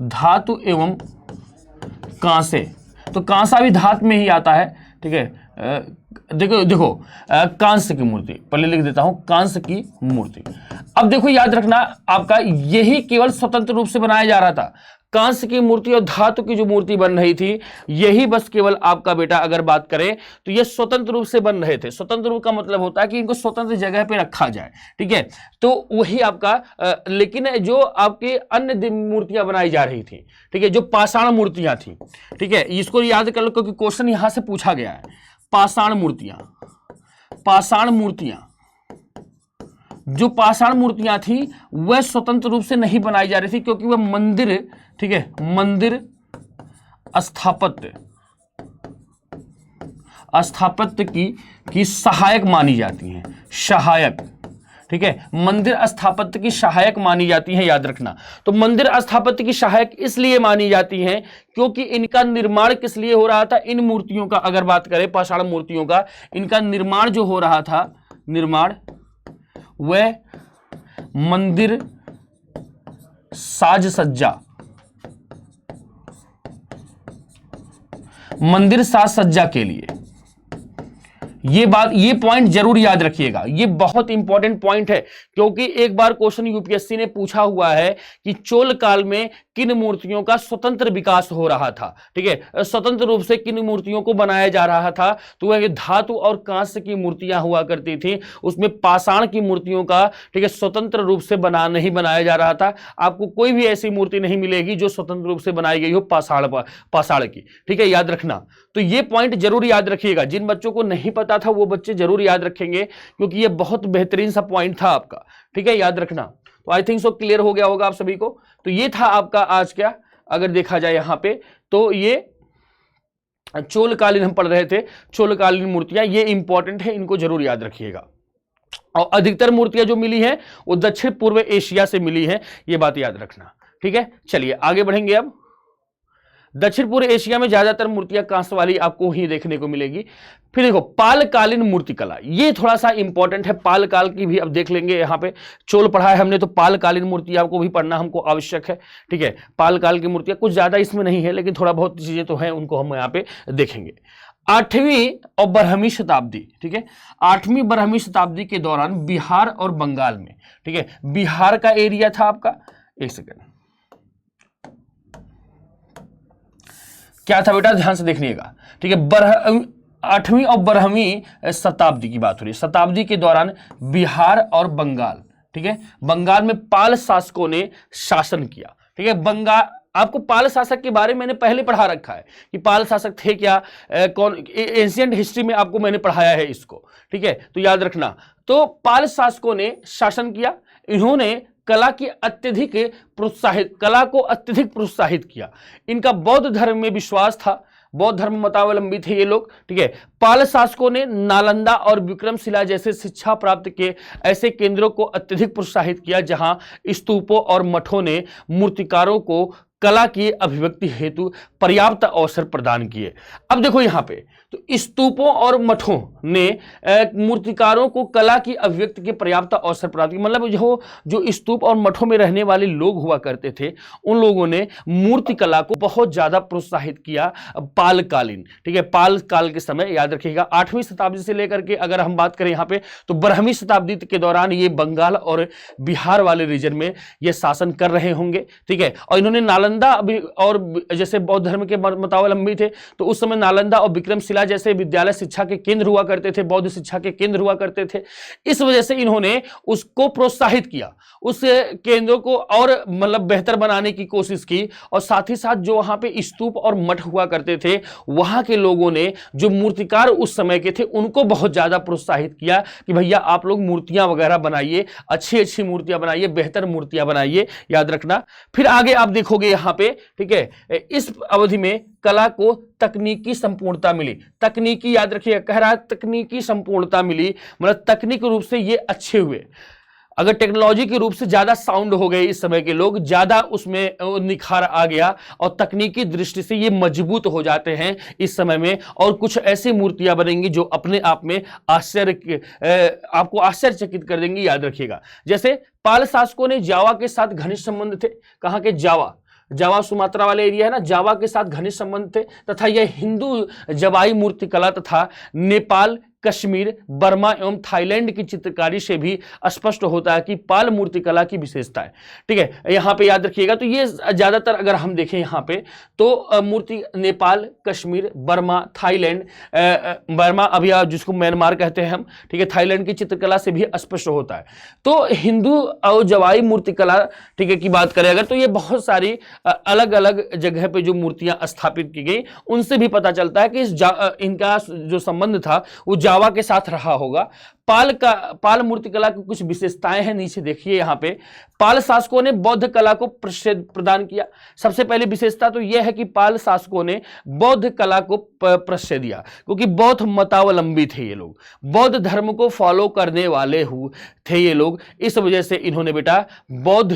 धातु एवं कांसे, तो कांसा भी धातु में ही आता है, ठीक है। देखो कांस्य की मूर्ति, पहले लिख देता हूं, कांस्य की मूर्ति। अब देखो याद रखना, आपका यही केवल स्वतंत्र रूप से बनाया जा रहा था, कांस्य की मूर्ति और धातु की जो मूर्ति बन रही थी, यही बस केवल आपका बेटा अगर बात करें तो ये स्वतंत्र रूप से बन रहे थे। स्वतंत्र रूप का मतलब होता है कि इनको स्वतंत्र जगह पे रखा जाए, ठीक है, तो वही आपका, लेकिन जो आपके अन्य मूर्तियां बनाई जा रही थी, ठीक है, जो पाषाण मूर्तियां थी, ठीक है, इसको याद कर लो क्योंकि क्वेश्चन यहां से पूछा गया है। पाषाण मूर्तियां, जो पाषाण मूर्तियां थी वह स्वतंत्र रूप से नहीं बनाई जा रही थी, क्योंकि वह मंदिर, ठीक है, मंदिर स्थापत्य की सहायक मानी जाती हैं, सहायक, ठीक है, मंदिर स्थापत्य की सहायक मानी जाती हैं, याद रखना। तो मंदिर स्थापत्य की सहायक इसलिए मानी जाती हैं क्योंकि इनका निर्माण किस लिए हो रहा था, इन मूर्तियों का अगर बात करें, पाषाण मूर्तियों का, इनका निर्माण जो हो रहा था, निर्माण वह मंदिर साज सज्जा, मंदिर साज सज्जा के लिए। ये पॉइंट जरूर याद रखिएगा, ये बहुत इंपॉर्टेंट पॉइंट है, क्योंकि एक बार क्वेश्चन यूपीएससी ने पूछा हुआ है कि चोल काल में किन मूर्तियों का स्वतंत्र विकास हो रहा था। ठीक है, स्वतंत्र रूप से किन मूर्तियों को बनाया जा रहा था, तो वह धातु और कांस्य की मूर्तियां हुआ करती थी, उसमें पाषाण की मूर्तियों का, ठीक है, स्वतंत्र रूप से नहीं बनाया जा रहा था। आपको कोई भी ऐसी मूर्ति नहीं मिलेगी जो स्वतंत्र रूप से बनाई गई हो पाषाण की। ठीक है, याद रखना। तो ये पॉइंट जरूर याद रखिएगा, जिन बच्चों को नहीं पता था वो बच्चे जरूर याद रखेंगे, क्योंकि ये बहुत बेहतरीन सा पॉइंट था आपका। ठीक है, याद रखना। तो आई थिंक सो क्लियर हो गया होगा आप सभी को। तो ये था आपका आज क्या, अगर देखा जाए यहां पे, तो ये चोलकालीन हम पढ़ रहे थे, चोलकालीन मूर्तियां, ये इंपॉर्टेंट है, इनको जरूर याद रखिएगा। और अधिकतर मूर्तियां जो मिली हैं वो दक्षिण पूर्व एशिया से मिली हैं, ये बात याद रखना। ठीक है, चलिए आगे बढ़ेंगे। अब दक्षिण पूर्व एशिया में ज्यादातर मूर्तियां कांस्य वाली आपको ही देखने को मिलेगी। फिर देखो पालकालीन मूर्तिकला, ये थोड़ा सा इंपॉर्टेंट है। पाल काल की भी अब देख लेंगे, यहाँ पे चोल पढ़ा है हमने, तो पालकालीन मूर्ति आपको भी पढ़ना हमको आवश्यक है। ठीक है, पाल काल की मूर्तियां कुछ ज्यादा इसमें नहीं है, लेकिन थोड़ा बहुत चीजें तो हैं, उनको हम यहाँ पे देखेंगे। 8वीं और 12वीं शताब्दी, ठीक है, 8वीं 12वीं शताब्दी के दौरान बिहार और बंगाल में, ठीक है, बिहार का एरिया था आपका, एक सेकेंड, क्या था बेटा, ध्यान से देखिएगा। ठीक है, 8वीं और 12वीं शताब्दी की बात हो रही है। शताब्दी के दौरान बिहार और बंगाल, ठीक है, बंगाल में पाल शासकों ने शासन किया। ठीक है, बंगाल, आपको पाल शासक के बारे में मैंने पहले पढ़ा रखा है कि पाल शासक थे क्या, कौन, एंशिएंट हिस्ट्री में आपको मैंने पढ़ाया है इसको। ठीक है, तो याद रखना। तो पाल शासकों ने शासन किया, इन्होंने कला को अत्यधिक प्रोत्साहित किया। इनका बौद्ध धर्म में विश्वास था, बौद्ध धर्म मतावलंबी थे ये लोग। ठीक है, पाल शासकों ने नालंदा और विक्रमशिला जैसे शिक्षा प्राप्त के ऐसे केंद्रों को अत्यधिक प्रोत्साहित किया, जहां स्तूपों और मठों ने मूर्तिकारों को कला की अभिव्यक्ति हेतु पर्याप्त अवसर प्रदान किए। अब देखो यहां पे, तो स्तूपों और मठों ने मूर्तिकारों को कला की अभिव्यक्ति के पर्याप्त अवसर प्रदान किए, मतलब जो स्तूप और मठों में रहने वाले लोग हुआ करते थे, उन लोगों ने मूर्ति कला को बहुत ज्यादा प्रोत्साहित किया पालकालीन। ठीक है, पाल काल के समय, याद रखिएगा 8वीं शताब्दी से लेकर के अगर हम बात करें यहाँ पे, तो 12वीं शताब्दी के दौरान ये बंगाल और बिहार वाले रीजन में ये शासन कर रहे होंगे। ठीक है, और इन्होंने नालंदा और जैसे बौद्ध धर्म के मतावलंबी थे, तो उस समय नालंदा और विक्रमशिला जैसे विद्यालय शिक्षा के केंद्र हुआ करते थे, बौद्ध शिक्षा के केंद्र हुआ करते थे। इस वजह से इन्होंने उसको प्रोत्साहित किया, उस केंद्रों को और मतलब बेहतर बनाने की कोशिश की, और साथ ही साथ जो वहां पे स्तूप और मठ हुआ करते थे, वहां के लोगों ने, जो मूर्तिकार उस समय के थे, उनको बहुत ज्यादा प्रोत्साहित किया कि भैया आप लोग मूर्तियां वगैरह बनाइए, अच्छी अच्छी मूर्तियां बनाइए, बेहतर मूर्तियां बनाइए, याद रखना। फिर आगे आप देखोगे यहां पे, ठीक है, इस अवधि में कला को तकनीकी संपूर्णता मिली। तकनीकी, याद रखिए, कह रहा है तकनीकी संपूर्णता मिली, मतलब तकनीक रूप से ये अच्छे हुए। अगर टेक्नोलॉजी के रूप से ज्यादा साउंड हो गए इस समय के लोग, ज्यादा उसमें निखार आ गया, और तकनीकी दृष्टि से ये मजबूत हो जाते हैं इस समय में, और कुछ ऐसी मूर्तियां बनेंगी जो अपने आप में आपको आश्चर्यचकित कर देंगी। याद रखिएगा, जैसे पाल शासकों ने जावा के साथ घनिष्ठ संबंध थे। कहां के? जावा सुमात्रा वाले एरिया है ना, जावा के साथ घनिष्ठ संबंध थे, तथा यह हिंदू जवाई मूर्ति कला तथा नेपाल, कश्मीर, बर्मा एवं थाईलैंड की चित्रकारी से भी स्पष्ट होता है कि पाल मूर्ति कला की विशेषता है। ठीक है, यहां पे याद रखिएगा। तो ये ज्यादातर अगर हम देखें यहां पे, तो मूर्ति Nepal, Kashmir, Burma, Thailand, Burma अभी जिसको म्यांमार कहते हैं हम, ठीक है, थाईलैंड की चित्रकला से भी स्पष्ट होता है। तो हिंदू और जवाई मूर्ति कला, ठीक है, की बात करें अगर, तो ये बहुत सारी अलग अलग जगह पे जो मूर्तियां स्थापित की गई, उनसे भी पता चलता है कि इनका जो संबंध था वो जावा के साथ रहा होगा। पाल मूर्तिकला की कुछ विशेषताएं हैं, नीचे देखिए यहां पे। पाल शासकों ने बौद्ध कला को प्रदान किया। सबसे पहली विशेषता तो यह है कि पाल शासकों ने बौद्ध कला को प्रश्रय दिया, क्योंकि बौद्ध मतावलंबी थे ये लोग, बौद्ध धर्म को फॉलो करने वाले थे ये लोग। इस वजह से इन्होंने बेटा बौद्ध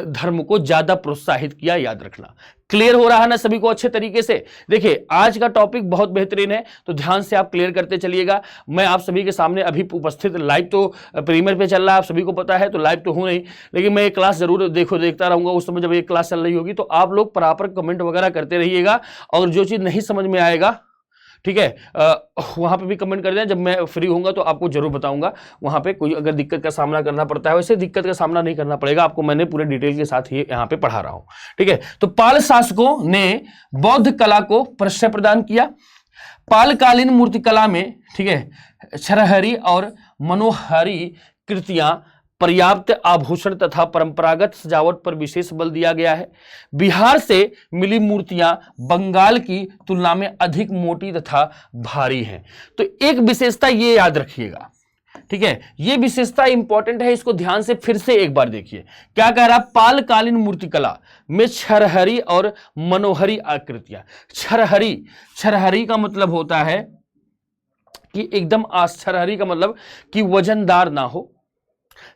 धर्म को ज्यादा प्रोत्साहित किया, याद रखना। क्लियर हो रहा है ना सभी को अच्छे तरीके से? देखिए आज का टॉपिक बहुत बेहतरीन है, तो ध्यान से आप क्लियर करते चलिएगा। मैं आप सभी के सामने अभी नहीं उपस्थित, लाइव तो प्रीमियर पे चल रहा है, आप सभी को पता है, तो लाइव तो हूँ नहीं, लेकिन मैं ये क्लास जरूर देखता रहूँगा उस समय जब ये क्लास चल रही होगी। तो आप लोग प्रॉपर कमेंट वगैरह करते रहिएगा, और जो चीज़ नहीं समझ में आएगा, ठीक है, वहाँ पे भी कमेंट कर दें, जब मैं फ्री होऊंगा तो आपको जरूर बताऊंगा। वहाँ पे कोई अगर दिक्कत का सामना करना पड़ता है, वैसे दिक्कत का सामना नहीं करना पड़ेगा आपको, मैंने पूरे डिटेल के साथ ही यहाँ पे पढ़ा रहा हूँ, ठीक है। तो पाल शासकों ने बौद्ध कला को प्रश्रय प्रदान किया। पालकालीन मूर्तिकला में, ठीक है, छरहरी और मनोहारी कृतियां, पर्याप्त आभूषण तथा परंपरागत सजावट पर विशेष बल दिया गया है। बिहार से मिली मूर्तियां बंगाल की तुलना में अधिक मोटी तथा भारी हैं। तो एक विशेषता ये याद रखिएगा, ठीक है, ये विशेषता इंपॉर्टेंट है, इसको ध्यान से फिर से एक बार देखिए। क्या कह रहा है? पालकालीन मूर्तिकला में छरहरी और मनोहरी आकृतियां। छरहरी का मतलब होता है कि एकदम छरहरी का मतलब कि वजनदार ना हो,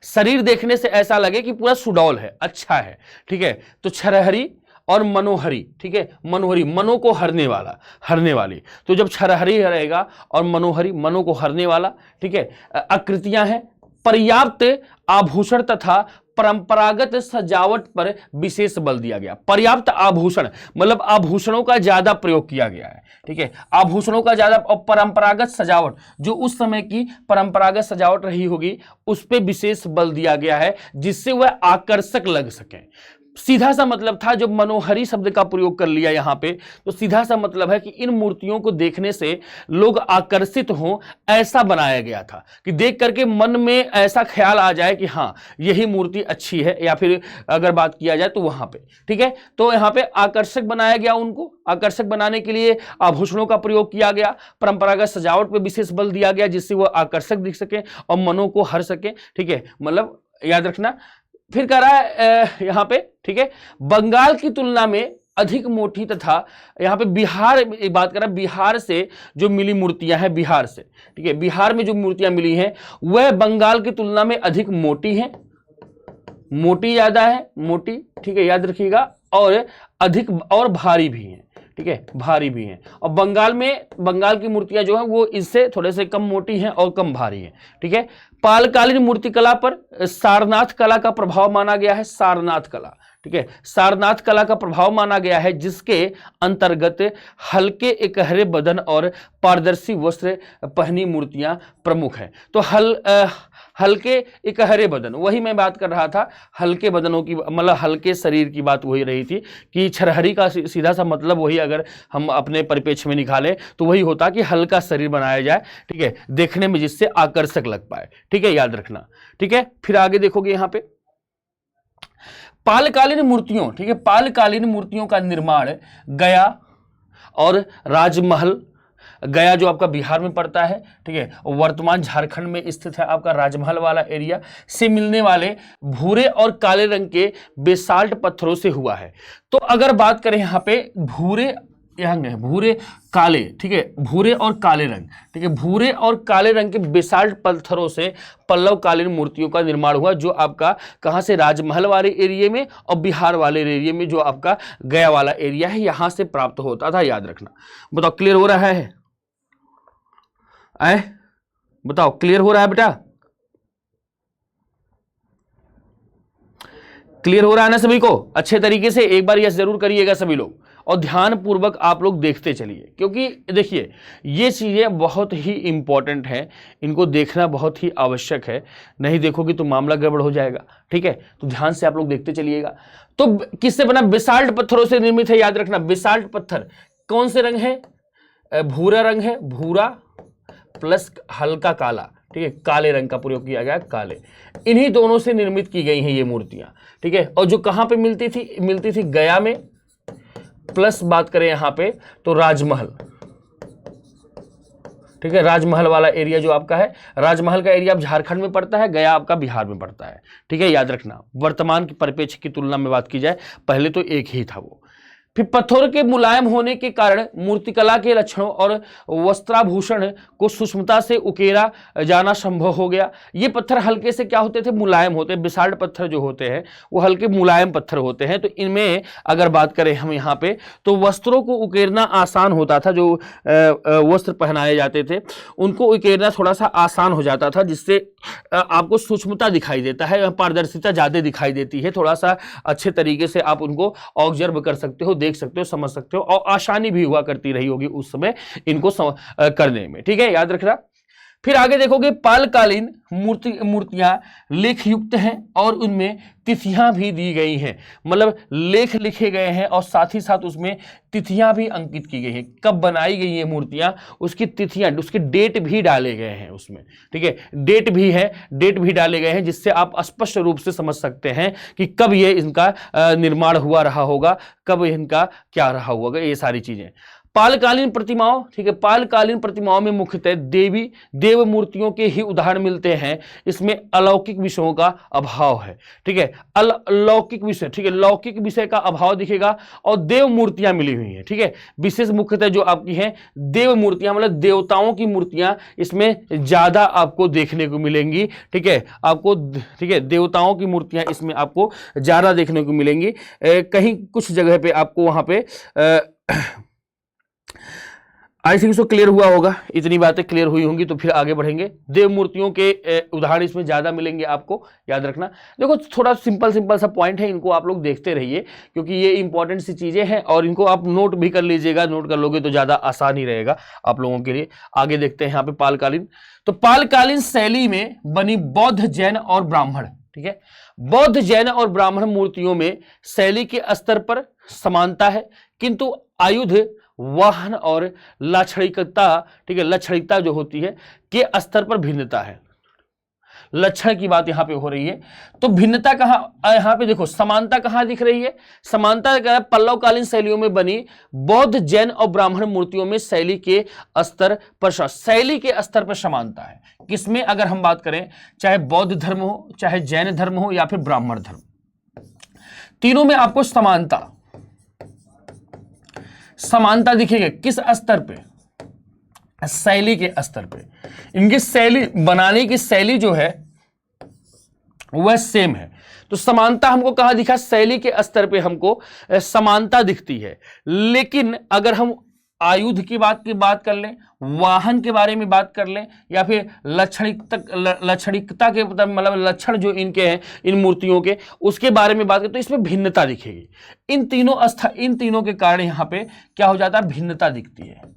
शरीर देखने से ऐसा लगे कि पूरा सुडौल है, अच्छा है, ठीक है। तो छरहरी और मनोहरी, ठीक है, मनोहरी मनो को हरने वाली, तो जब छरहरी रहेगा और मनोहरी मनो को हरने वाला, ठीक है, आकृतियां हैं। पर्याप्त आभूषण तथा परंपरागत सजावट पर विशेष बल दिया गया। पर्याप्त आभूषण मतलब आभूषणों का ज्यादा प्रयोग किया गया है, ठीक है, आभूषणों का ज्यादा, और परंपरागत सजावट जो उस समय की परंपरागत सजावट रही होगी उस पर विशेष बल दिया गया है, जिससे वह आकर्षक लग सके। सीधा सा मतलब था, जब मनोहरी शब्द का प्रयोग कर लिया यहां पे, तो सीधा सा मतलब है कि इन मूर्तियों को देखने से लोग आकर्षित हों, ऐसा बनाया गया था कि देख करके मन में ऐसा ख्याल आ जाए कि हाँ यही मूर्ति अच्छी है, या फिर अगर बात किया जाए तो वहां पे, ठीक है। तो यहाँ पे आकर्षक बनाया गया, उनको आकर्षक बनाने के लिए आभूषणों का प्रयोग किया गया, परंपरागत सजावट पर विशेष बल दिया गया, जिससे वह आकर्षक दिख सके और मनों को हर सके, ठीक है, मतलब याद रखना। फिर कह रहा है यहां पे, ठीक है, बंगाल की तुलना में अधिक मोटी तथा, यहां पे बिहार बात कर रहा है, बिहार से जो मिली मूर्तियां हैं, बिहार से, ठीक है, बिहार में जो मूर्तियां मिली हैं वह बंगाल की तुलना में अधिक मोटी हैं, मोटी ज्यादा है, मोटी, ठीक है, याद रखिएगा, और अधिक और भारी भी हैं, ठीक है, भारी भी हैं। और बंगाल की मूर्तियां जो हैं वो इससे थोड़े से कम मोटी हैं और कम भारी हैं, ठीक है। पालकालीन मूर्तिकला पर सारनाथ कला का प्रभाव माना गया है, सारनाथ कला, ठीक है, सारनाथ कला का प्रभाव माना गया है, जिसके अंतर्गत हल्के इकहरे बदन और पारदर्शी वस्त्र पहनी मूर्तियां प्रमुख हैं। तो हल्के इकहरे बदन, वही मैं बात कर रहा था, हल्के बदनों की, मतलब हल्के शरीर की बात वही रही थी कि छरहरी का सीधा सा मतलब वही अगर हम अपने परिप्रेक्ष्य में निकालें तो वही होता कि हल्का शरीर बनाया जाए, ठीक है, देखने में जिससे आकर्षक लग पाए, ठीक है, याद रखना, ठीक है। फिर आगे देखोगे यहां पे पालकालीन मूर्तियों, ठीक है, पालकालीन मूर्तियों का निर्माण गया और राजमहल, गया जो आपका बिहार में पड़ता है, ठीक है, वर्तमान झारखंड में स्थित है आपका राजमहल वाला एरिया, से मिलने वाले भूरे और काले रंग के बेसाल्ट पत्थरों से हुआ है। तो अगर बात करें यहाँ पे भूरे काले, ठीक है, भूरे और काले रंग, ठीक है, भूरे और काले रंग के बेसाल्ट पत्थरों से पल्लव कालीन मूर्तियों का निर्माण हुआ, जो आपका कहां से, राजमहल वाले एरिया में और बिहार वाले एरिया में, जो आपका गया वाला एरिया है, यहां से प्राप्त होता था, याद रखना। बताओ क्लियर हो रहा है? बताओ क्लियर हो रहा है बेटा? क्लियर हो रहा है ना सभी को? अच्छे तरीके से एक बार यस जरूर करिएगा सभी लोग, और ध्यान पूर्वक आप लोग देखते चलिए, क्योंकि देखिए ये चीजें बहुत ही इंपॉर्टेंट हैं, इनको देखना बहुत ही आवश्यक है, नहीं देखोगे तो मामला गड़बड़ हो जाएगा, ठीक है। तो ध्यान से आप लोग देखते चलिएगा। तो किससे बना? बेसाल्ट पत्थरों से निर्मित है, याद रखना। बेसाल्ट पत्थर कौन से रंग है? भूरा रंग है, भूरा प्लस हल्का काला, ठीक है, काले रंग का प्रयोग किया गया, काले, इन्हीं दोनों से निर्मित की गई हैं ये मूर्तियां, ठीक है। और जो कहां पे मिलती थी गया में, प्लस बात करें यहां पे तो राजमहल, ठीक है, राजमहल वाला एरिया जो आपका है, राजमहल का एरिया अब झारखंड में पड़ता है, गया आपका बिहार में पड़ता है, ठीक है, याद रखना। वर्तमान के परिप्रेक्ष्य की तुलना में बात की जाए, पहले तो एक ही था वो। फिर पत्थर के मुलायम होने के कारण मूर्तिकला के लक्षणों और वस्त्राभूषण को सूक्ष्मता से उकेरा जाना संभव हो गया। ये पत्थर हल्के से क्या होते थे, मुलायम होते हैं। बेसाल्ट पत्थर जो होते हैं वो हल्के मुलायम पत्थर होते हैं। तो इनमें अगर बात करें हम यहाँ पे तो वस्त्रों को उकेरना आसान होता था। जो वस्त्र पहनाए जाते थे उनको उकेरना थोड़ा सा आसान हो जाता था, जिससे आपको सूक्ष्मता दिखाई देता है, पारदर्शिता ज्यादा दिखाई देती है। थोड़ा सा अच्छे तरीके से आप उनको ऑब्जर्व कर सकते हो, देख सकते हो, समझ सकते हो, और आसानी भी हुआ करती रही होगी उस समय इनको करने में। ठीक है, याद रखना। फिर आगे देखोगे पालकालीन मूर्तियां लेख युक्त हैं और उनमें तिथियां भी दी गई हैं। मतलब लेख लिखे गए हैं और साथ ही साथ उसमें तिथियां भी अंकित की गई हैं। कब बनाई गई ये मूर्तियां, उसकी तिथियां, उसके डेट भी डाले गए हैं उसमें। ठीक है, डेट भी है, डेट भी डाले गए हैं, जिससे आप स्पष्ट रूप से समझ सकते हैं कि कब ये इनका निर्माण हुआ रहा होगा, कब इनका क्या रहा होगा, ये सारी चीजें। पालकालीन प्रतिमाओं, ठीक है, पालकालीन प्रतिमाओं में मुख्यतः देव मूर्तियों के ही उदाहरण मिलते हैं। इसमें अलौकिक विषयों का अभाव है। ठीक है, अलौकिक विषय, ठीक है, लौकिक विषय का अभाव दिखेगा और देव मूर्तियां मिली हुई हैं। ठीक है, विशेष मुख्यतः जो आपकी हैं देव मूर्तियां, मतलब देवताओं की मूर्तियां इसमें ज्यादा आपको देखने को मिलेंगी। ठीक है, आपको, ठीक है, देवताओं की मूर्तियां इसमें आपको ज्यादा देखने को मिलेंगी। कहीं कुछ जगह पे आपको वहां पे आई थिंक सो क्लियर हुआ होगा, इतनी बातें क्लियर हुई होंगी तो फिर आगे बढ़ेंगे। देव मूर्तियों के उदाहरण इसमें ज्यादा मिलेंगे आपको, याद रखना। देखो थोड़ा सिंपल सा पॉइंट है, इनको आप लोग देखते रहिए क्योंकि ये इंपॉर्टेंट सी चीजें हैं और इनको आप नोट भी कर लीजिएगा। नोट कर लोगे तो ज्यादा आसान ही रहेगा आप लोगों के लिए। आगे देखते हैं यहाँ पे पालकालीन। तो पालकालीन शैली में बनी बौद्ध, जैन और ब्राह्मण, ठीक है, बौद्ध, जैन और ब्राह्मण मूर्तियों में शैली के स्तर पर समानता है, किंतु आयुध, वाहन और लाक्षणिकता, ठीक है, लाक्षणिकता जो होती है के स्तर पर भिन्नता है। लक्षण की बात यहां पे हो रही है। तो भिन्नता कहां, यहां पे देखो समानता कहां दिख रही है। समानता क्या है, पल्लवकालीन शैलियों में बनी बौद्ध, जैन और ब्राह्मण मूर्तियों में शैली के स्तर पर, शैली के स्तर पर समानता है। किसमें, अगर हम बात करें, चाहे बौद्ध धर्म हो, चाहे जैन धर्म हो या फिर ब्राह्मण धर्म, तीनों में आपको समानता दिखेगी। किस स्तर पे, शैली के स्तर पे। इनकी शैली, बनाने की शैली जो है वह सेम है। तो समानता हमको कहां दिखा, शैली के स्तर पे हमको समानता दिखती है। लेकिन अगर हम आयुध की बात कर लें, वाहन के बारे में बात कर लें, या फिर लाक्षणिकता के मतलब लक्षण जो इनके हैं इन मूर्तियों के, उसके बारे में बात करें तो इसमें भिन्नता दिखेगी। इन तीनों के कारण यहां पे क्या हो जाता है, भिन्नता दिखती है।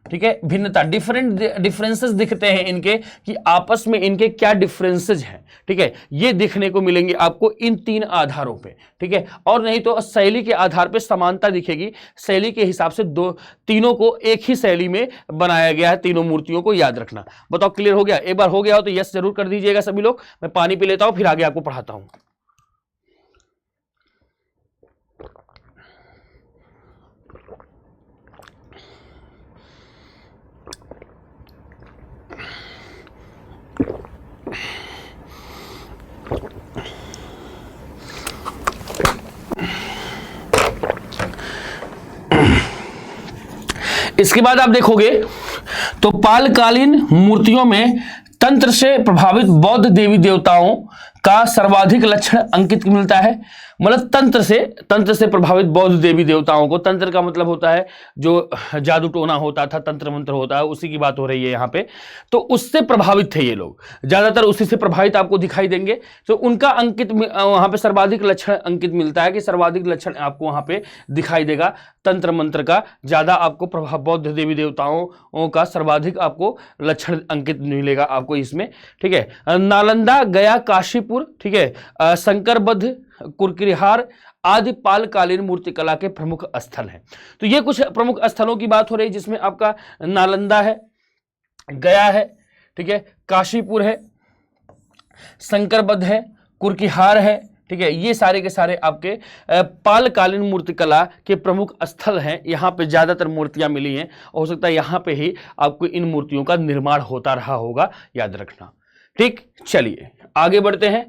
ठीक है, भिन्नता, डिफरेंसेस दिखते हैं इनके कि आपस में इनके क्या डिफरेंसेस हैं। ठीक है, ये दिखने को मिलेंगे आपको इन तीन आधारों पे। ठीक है, और नहीं तो शैली के आधार पे समानता दिखेगी। शैली के हिसाब से तीनों को एक ही शैली में बनाया गया है, तीनों मूर्तियों को, याद रखना। बताओ क्लियर हो गया? एक बार हो गया हो तो यस जरूर कर दीजिएगा सभी लोग। मैं पानी पी लेता हूं फिर आगे आपको पढ़ाता हूं। इसके बाद आप देखोगे तो पालकालीन मूर्तियों में तंत्र से प्रभावित बौद्ध देवी देवताओं का सर्वाधिक लक्षण अंकित मिलता है। मतलब तंत्र से प्रभावित बौद्ध देवी देवताओं को, तंत्र का मतलब होता है जो जादू टोना होता था, तंत्र मंत्र होता है, उसी की बात हो रही है यहाँ पे। तो उससे प्रभावित थे ये लोग, ज्यादातर उसी से प्रभावित आपको दिखाई देंगे। तो उनका अंकित वहां पे सर्वाधिक लक्षण अंकित मिलता है कि सर्वाधिक लक्षण आपको वहां पे दिखाई देगा। तंत्र मंत्र का ज्यादा आपको प्रभाव, बौद्ध देवी देवताओं का सर्वाधिक आपको लक्षण अंकित मिलेगा आपको इसमें। ठीक है, नालंदा, गया, काशीपुर, ठीक है, शंकरबद्ध, कुरकुरिहार आदि पालकालीन मूर्तिकला के प्रमुख स्थल हैं। तो ये कुछ प्रमुख स्थलों की बात हो रही है, जिसमें आपका नालंदा है, गया है, ठीक है, काशीपुर है, शंकरबद्ध है, कुरकुरिहार है। ठीक है, ये सारे के सारे आपके पालकालीन मूर्तिकला के प्रमुख स्थल हैं। यहाँ पे ज्यादातर मूर्तियां मिली हैं, हो सकता है यहाँ पे ही आपको इन मूर्तियों का निर्माण होता रहा होगा, याद रखना। ठीक, चलिए आगे बढ़ते हैं।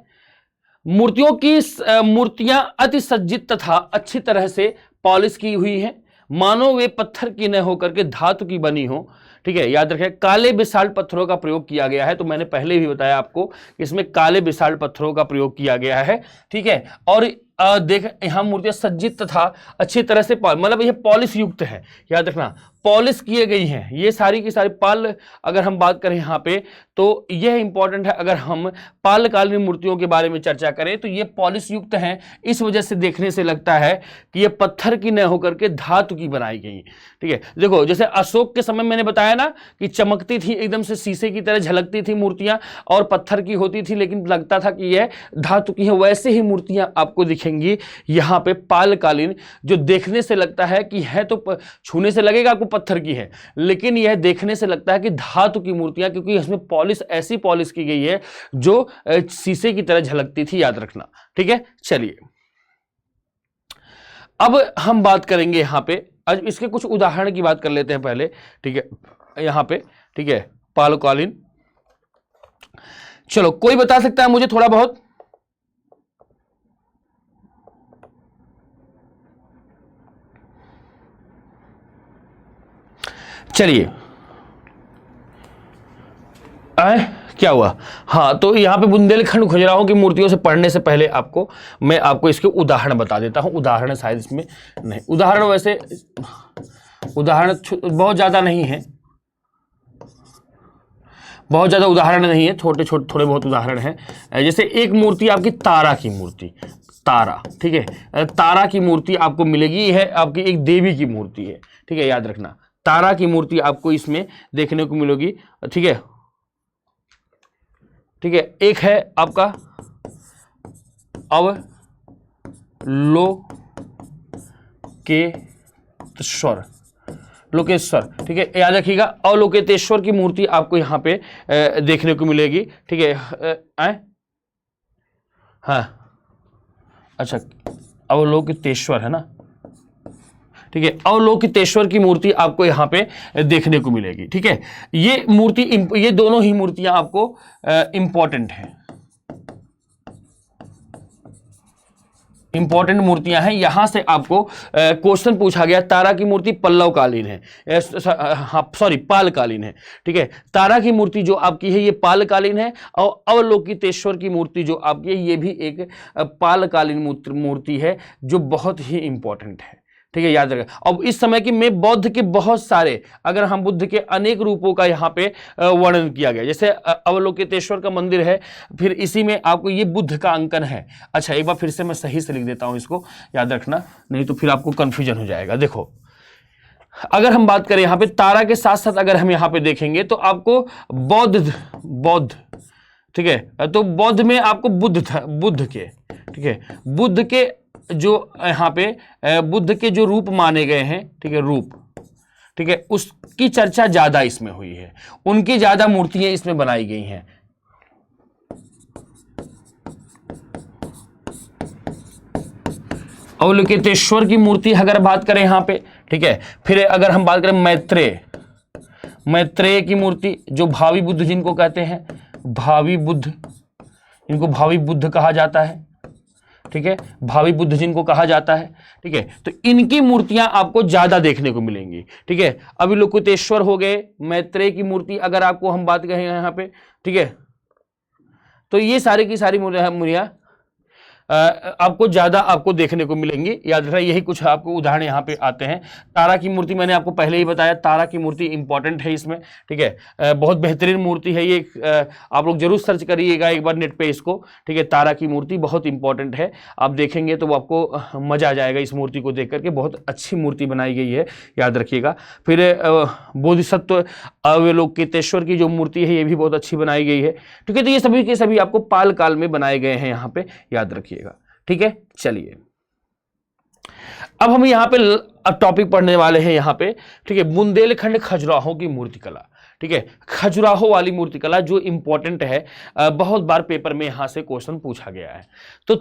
मूर्तियां अति सज्जित तथा अच्छी तरह से पॉलिश की हुई है, मानो वे पत्थर की न होकर के धातु की बनी हो। ठीक है, याद रखें काले बेसाल्ट पत्थरों का प्रयोग किया गया है, तो मैंने पहले भी बताया आपको कि इसमें काले बेसाल्ट पत्थरों का प्रयोग किया गया है। ठीक है, और देख यहां मूर्तियां सज्जित तथा अच्छी तरह से मतलब यह पॉलिश युक्त है, याद रखना पॉलिश किए गई हैं ये सारी की सारी पाल। अगर हम बात करें यहाँ पे तो यह इंपॉर्टेंट है, अगर हम पालकालीन मूर्तियों के बारे में चर्चा करें तो ये पॉलिश युक्त हैं, इस वजह से देखने से लगता है कि ये पत्थर की न होकर के धातु की बनाई गई। ठीक है, देखो जैसे अशोक के समय मैंने बताया ना कि चमकती थी, एकदम से शीशे की तरह झलकती थी मूर्तियां और पत्थर की होती थी लेकिन लगता था कि यह धातु की है, वैसे ही मूर्तियां आपको दिखेंगी यहाँ पे पालकालीन, जो देखने से लगता है कि है तो छूने से लगेगा आपको पत्थर की है, लेकिन यह देखने से लगता है कि धातु की मूर्तियां, क्योंकि इसमें पॉलिश ऐसी पॉलिश की गई है जो शीशे की तरह झलकती थी, याद रखना। ठीक है, चलिए अब हम बात करेंगे यहां पे, आज इसके कुछ उदाहरण की बात कर लेते हैं पहले। ठीक है, यहां पे ठीक है पालकालीन, चलो कोई बता सकता है मुझे थोड़ा बहुत? चलिए क्या हुआ? हाँ, तो यहाँ पे बुंदेलखंड खजुराहो की मूर्तियों से पढ़ने से पहले मैं आपको इसके उदाहरण बता देता हूँ। उदाहरण शायद इसमें नहीं, उदाहरण वैसे उदाहरण बहुत ज़्यादा नहीं है, बहुत ज़्यादा उदाहरण नहीं है, थोड़े बहुत उदाहरण हैं। जैसे एक मूर्ति आपकी तारा की मूर्ति, तारा, ठीक है, तारा की मूर्ति आपको मिलेगी, है आपकी एक देवी की मूर्ति है। ठीक है, याद रखना तारा की मूर्ति आपको इसमें देखने को मिलेगी। ठीक है, ठीक है, एक है आपका अवलोकेतेश्वर, लोकेश्वर। ठीक है, याद रखिएगा अवलोकेतेश्वर की मूर्ति आपको यहाँ पे देखने को मिलेगी। ठीक है, हाँ अच्छा अवलोकेतेश्वर है ना, ठीक है, अवलोकितेश्वर की मूर्ति आपको यहाँ पे देखने को मिलेगी। ठीक है, ये मूर्ति, ये दोनों ही मूर्तियां आपको इंपॉर्टेंट हैं, इंपॉर्टेंट मूर्तियां हैं। यहां से आपको क्वेश्चन पूछा गया, तारा की मूर्ति पल्लवकालीन है, हाँ सॉरी पालकालीन है। ठीक है, तारा की मूर्ति जो आपकी है ये पालकालीन है, और अवलोकितेश्वर की मूर्ति जो आपकी है ये भी एक पालकालीन मूर्ति है जो बहुत ही इंपॉर्टेंट है। ठीक है, याद रखें। अब इस समय की में बौद्ध के बहुत सारे, अगर हम बुद्ध के अनेक रूपों का यहाँ पे वर्णन किया गया, जैसे अवलोकितेश्वर का मंदिर है, फिर इसी में आपको ये बुद्ध का अंकन है। अच्छा एक बार फिर से मैं सही से लिख देता हूँ इसको, याद रखना, नहीं तो फिर आपको कंफ्यूजन हो जाएगा। देखो अगर हम बात करें यहाँ पे तारा के साथ साथ अगर हम यहाँ पे देखेंगे तो आपको बौद्ध, ठीक है, तो बौद्ध में आपको बुद्ध के, ठीक है, बुद्ध के जो यहाँ पे बुद्ध के जो रूप माने गए हैं, ठीक है, रूप, ठीक है, उसकी चर्चा ज्यादा इसमें हुई है, उनकी ज्यादा मूर्तियां इसमें बनाई गई हैं। अवलोकितेश्वर की मूर्ति अगर बात करें यहाँ पे, ठीक है, फिर अगर हम बात करें मैत्रेय की मूर्ति, जो भावी बुद्ध जिनको कहते हैं, भावी बुद्ध, इनको भावी बुद्ध कहा जाता है। ठीक है, भावी बुद्ध जिनको कहा जाता है। ठीक है, तो इनकी मूर्तियां आपको ज्यादा देखने को मिलेंगी। ठीक है, अवलोकितेश्वर हो गए, मैत्रेय की मूर्ति अगर आपको हम बात करें यहाँ पे, ठीक है, तो ये सारी की सारी मूर्तियां आपको ज्यादा आपको देखने को मिलेंगी। याद रखना, यही कुछ आपको उदाहरण यहाँ पे आते हैं। तारा की मूर्ति मैंने आपको पहले ही बताया, तारा की मूर्ति इंपॉर्टेंट है इसमें। ठीक है, बहुत बेहतरीन मूर्ति है ये, आप लोग जरूर सर्च करिएगा एक बार नेट पे इसको। ठीक है, तारा की मूर्ति बहुत इंपॉर्टेंट है, आप देखेंगे तो आपको मजा आ जाएगा इस मूर्ति को देख करके, बहुत अच्छी मूर्ति बनाई गई है, याद रखिएगा। फिर बोधिसत्व अवलोकितेश्वर की जो मूर्ति है ये भी बहुत अच्छी बनाई गई है। ठीक है, तो ये सभी के सभी आपको पाल काल में बनाए गए हैं यहाँ पे, याद रखिएगा। ठीक है, चलिए अब हम यहाँ पे टॉपिक पढ़ने वाले हैं यहाँ पे। ठीक है, बुंदेलखंड खजुराहो की मूर्ति कला। ठीक है, खजुराहो वाली मूर्तिकला जो इंपॉर्टेंट है, बहुत बार पेपर में यहां से क्वेश्चन पूछा गया है। तो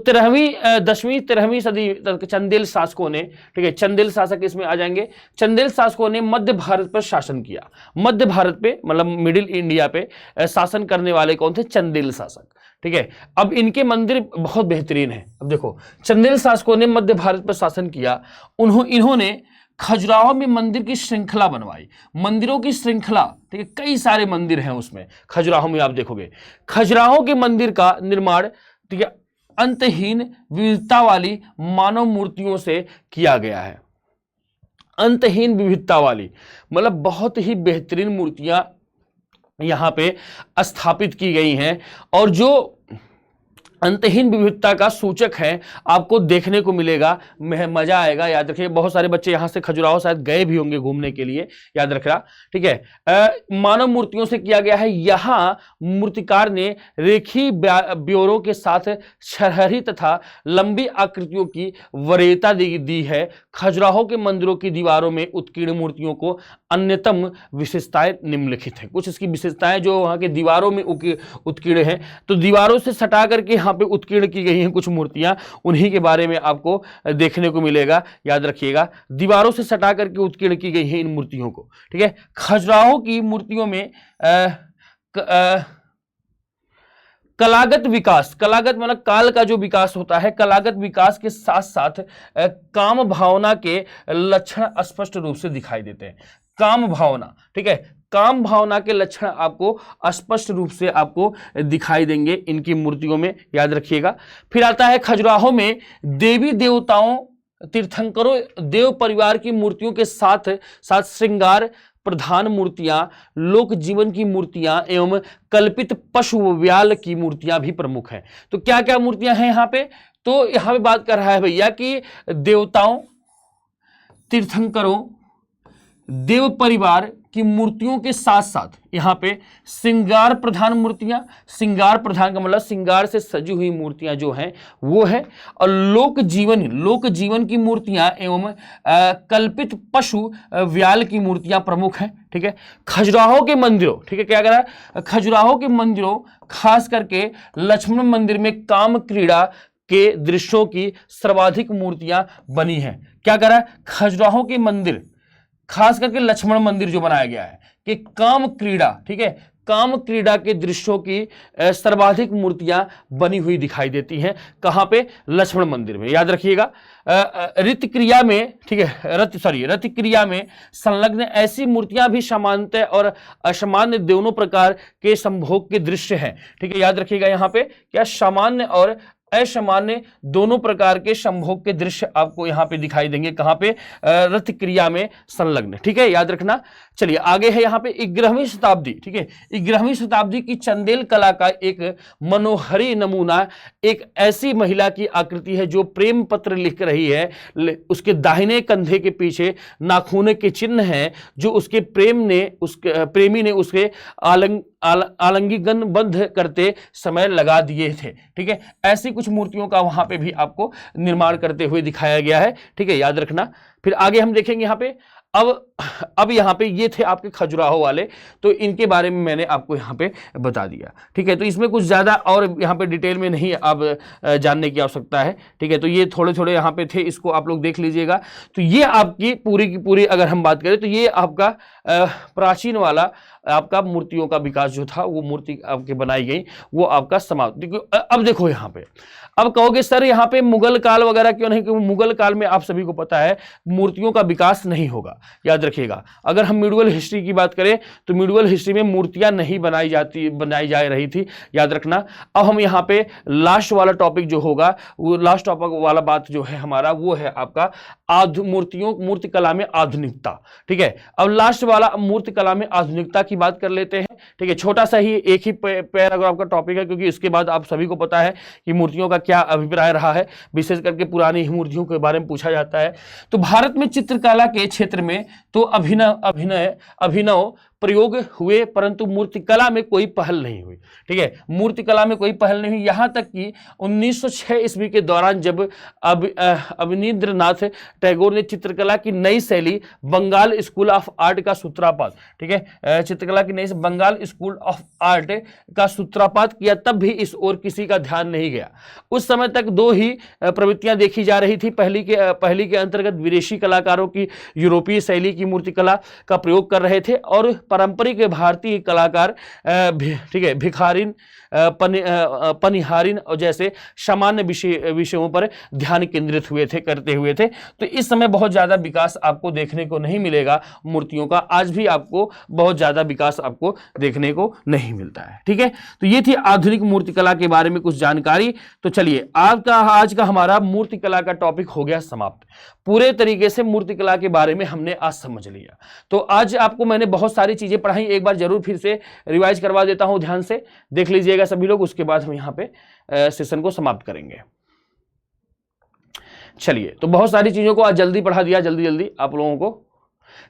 10वीं सदी तक चंदेल शासकों ने, ठीक है, चंदेल शासक इसमें आ जाएंगे। चंदेल शासकों ने मध्य भारत पर शासन किया। मध्य भारत पे मतलब मिडिल इंडिया पे शासन करने वाले कौन थे? चंदेल शासक। ठीक है, अब इनके मंदिर बहुत बेहतरीन है। अब देखो, चंदेल शासकों ने मध्य भारत पर शासन किया, इन्होंने खजुराहो में मंदिर की श्रृंखला बनवाई, मंदिरों की श्रृंखला, ठीक है, कई सारे मंदिर हैं उसमें खजुराहो में। आप देखोगे खजुराहो के मंदिर का निर्माण, ठीक है, अंतहीन विविधता वाली मानव मूर्तियों से किया गया है। अंतहीन विविधता वाली मतलब बहुत ही बेहतरीन मूर्तियां यहां पे स्थापित की गई हैं, और जो अंतहीन विविधता का सूचक है, आपको देखने को मिलेगा, मजा आएगा। याद रखिए, बहुत सारे बच्चे यहां से खजुराहो शायद गए भी होंगे घूमने के लिए, याद रखना। ठीक है, मानव मूर्तियों से किया गया है। यहां मूर्तिकार ने रेखी ब्योरों के साथ छरहरी तथा लंबी आकृतियों की वरीयता दी है। खजुराहो के मंदिरों की दीवारों में उत्कीर्ण मूर्तियों को अन्यतम विशेषताएं निम्नलिखित है। कुछ इसकी विशेषताएं जो वहां के दीवारों में उत्कीर्ण है, तो दीवारों से सटा करके यहाँ पे उत्कीर्ण की गई हैं कुछ मूर्तियां, उन्हीं के बारे में आपको देखने को मिलेगा। याद रखिएगा, दीवारों से सटा करके उत्कीर्ण की गई हैं इन मूर्तियों को। ठीक है, खजुराहो की मूर्तियों में कलागत विकास, कलागत मतलब काल का जो विकास होता है, कलागत विकास के साथ साथ काम भावना के लक्षण स्पष्ट रूप से दिखाई देते हैं। काम भावना, ठीक है, काम भावना के लक्षण आपको स्पष्ट रूप से आपको दिखाई देंगे इनकी मूर्तियों में, याद रखिएगा। फिर आता है खजुराहो में देवी देवताओं, तीर्थंकरों, देव परिवार की मूर्तियों के साथ साथ श्रृंगार प्रधान मूर्तियां, लोक जीवन की मूर्तियां एवं कल्पित पशु व्याल की मूर्तियां भी प्रमुख हैं। तो क्या क्या मूर्तियां हैं यहां पे? तो यहां पे बात कर रहा है भैया कि देवताओं, तीर्थंकरों, देव परिवार की मूर्तियों के साथ साथ यहां पे श्रृंगार प्रधान मूर्तियां, श्रृंगार प्रधान का मतलब श्रृंगार से सजी हुई मूर्तियां जो हैं वो है, और लोक जीवन की मूर्तियां एवं कल्पित पशु व्याल की मूर्तियां प्रमुख हैं। ठीक है, खजुराहो के मंदिरों, ठीक है, क्या कह रहा है? खजुराहो के मंदिरों, खास करके लक्ष्मण मंदिर में काम क्रीड़ा के दृश्यों की सर्वाधिक मूर्तियां बनी हैं। क्या कह रहा है? खजुराहो के मंदिर, खास करके लक्ष्मण मंदिर जो बनाया गया है कि काम क्रीड़ा, ठीक है, काम क्रीड़ा के दृश्यों की सर्वाधिक मूर्तियां बनी हुई दिखाई देती हैं। कहां पे? लक्ष्मण मंदिर में। याद रखिएगा, रति क्रिया में, ठीक है, रति क्रिया में संलग्न ऐसी मूर्तियां भी सामान्य और असामान्य दोनों प्रकार के संभोग के दृश्य हैं। ठीक है, याद रखिएगा, यहां पे क्या सामान्य और असामान्य दोनों प्रकार के संभोग के दृश्य आपको यहां पे दिखाई देंगे। कहां पे? रथ क्रिया में संलग्न। ठीक है, याद रखना। चलिए आगे है यहां पे 11वीं शताब्दी। ठीक है, 11वीं शताब्दी की चंदेल कला का एक मनोहरी नमूना एक ऐसी महिला की आकृति है जो प्रेम पत्र लिख रही है। उसके दाहिने कंधे के पीछे नाखून के चिन्ह हैं जो उसके प्रेमी ने उसके आलिंगन बंध करते समय लगा दिए थे। ठीक है, ऐसी कुछ मूर्तियों का वहां पे भी आपको निर्माण करते हुए दिखाया गया है। ठीक है, याद रखना। फिर आगे हम देखेंगे यहां पे, अब यहां पे ये थे आपके खजुराहो वाले, तो इनके बारे में मैंने आपको यहां पे बता दिया। ठीक है, तो इसमें कुछ ज्यादा और यहां पे डिटेल में नहीं अब जानने की आवश्यकता है। ठीक है, तो ये थोड़े थोड़े यहां पे थे, इसको आप लोग देख लीजिएगा। तो ये आपकी पूरी की पूरी अगर हम बात करें तो ये आपका प्राचीन वाला आपका मूर्तियों का विकास जो था, वो मूर्ति आपके बनाई गई, वो आपका समाप्त। अब देखो यहां पे, अब कहोगे सर यहां पे मुगल काल वगैरह क्यों नहीं? क्योंकि मुगल काल में आप सभी को पता है मूर्तियों का विकास नहीं होगा। याद रखिएगा, अगर हम मिडुअल हिस्ट्री की बात करें तो मिडुअल हिस्ट्री में मूर्तियां नहीं बनाई जा रही थी। याद रखना। अब हम यहाँ पे लास्ट वाला टॉपिक जो होगा, वो लास्ट टॉपिक वाला बात जो है हमारा, वो है आपका मूर्तिकला में आधुनिकता। ठीक है, अब लास्ट वाला मूर्तिकला में आधुनिकता की बात कर लेते हैं। ठीक है, छोटा सा ही एक ही पैराग्राफ का टॉपिक है, क्योंकि इसके बाद आप सभी को पता है कि मूर्तियों का क्या अभिप्राय रहा है, विशेष करके पुरानी ही मूर्तियों के बारे में पूछा जाता है। तो भारत में चित्रकला के क्षेत्र में तो अभिनव प्रयोग हुए, परंतु मूर्तिकला में कोई पहल नहीं हुई। ठीक है, मूर्तिकला में कोई पहल नहीं हुई, यहां तक कि 1906 ईस्वी के दौरान जब अवनींद्रनाथ टैगोर ने चित्रकला की नई शैली बंगाल स्कूल ऑफ आर्ट का सूत्रपात, ठीक है, चित्रकला की नई बंगाल स्कूल ऑफ आर्ट का सूत्रपात किया, तब भी इस ओर किसी का ध्यान नहीं गया। उस समय तक दो ही प्रवृत्तियां देखी जा रही थी। पहली के अंतर्गत विदेशी कलाकारों की यूरोपीय शैली की मूर्तिकला का प्रयोग कर रहे थे और पारंपरिक भारतीय कलाकार ठीक है भिखारिन पनिहारिन और जैसे सामान्य विषयों पर ध्यान केंद्रित करते हुए थे। तो इस समय बहुत ज्यादा विकास आपको देखने को नहीं मिलेगा मूर्तियों का, आज भी आपको बहुत ज्यादा विकास आपको देखने को नहीं मिलता है। ठीक है, तो ये थी आधुनिक मूर्तिकला के बारे में कुछ जानकारी। तो चलिए आज का हमारा मूर्तिकला का टॉपिक हो गया समाप्त। पूरे तरीके से मूर्तिकला के बारे में हमने आज समझ लिया। तो आज आपको मैंने बहुत सारी चीजें पढ़ाई, एक बार जरूर फिर से रिवाइज करवा देता हूं, ध्यान से देख लीजिएगा सभी लोग, उसके बाद हम यहां पे सेशन को समाप्त करेंगे। चलिए, तो बहुत सारी चीजों को आज जल्दी पढ़ा दिया, जल्दी आप लोगों को।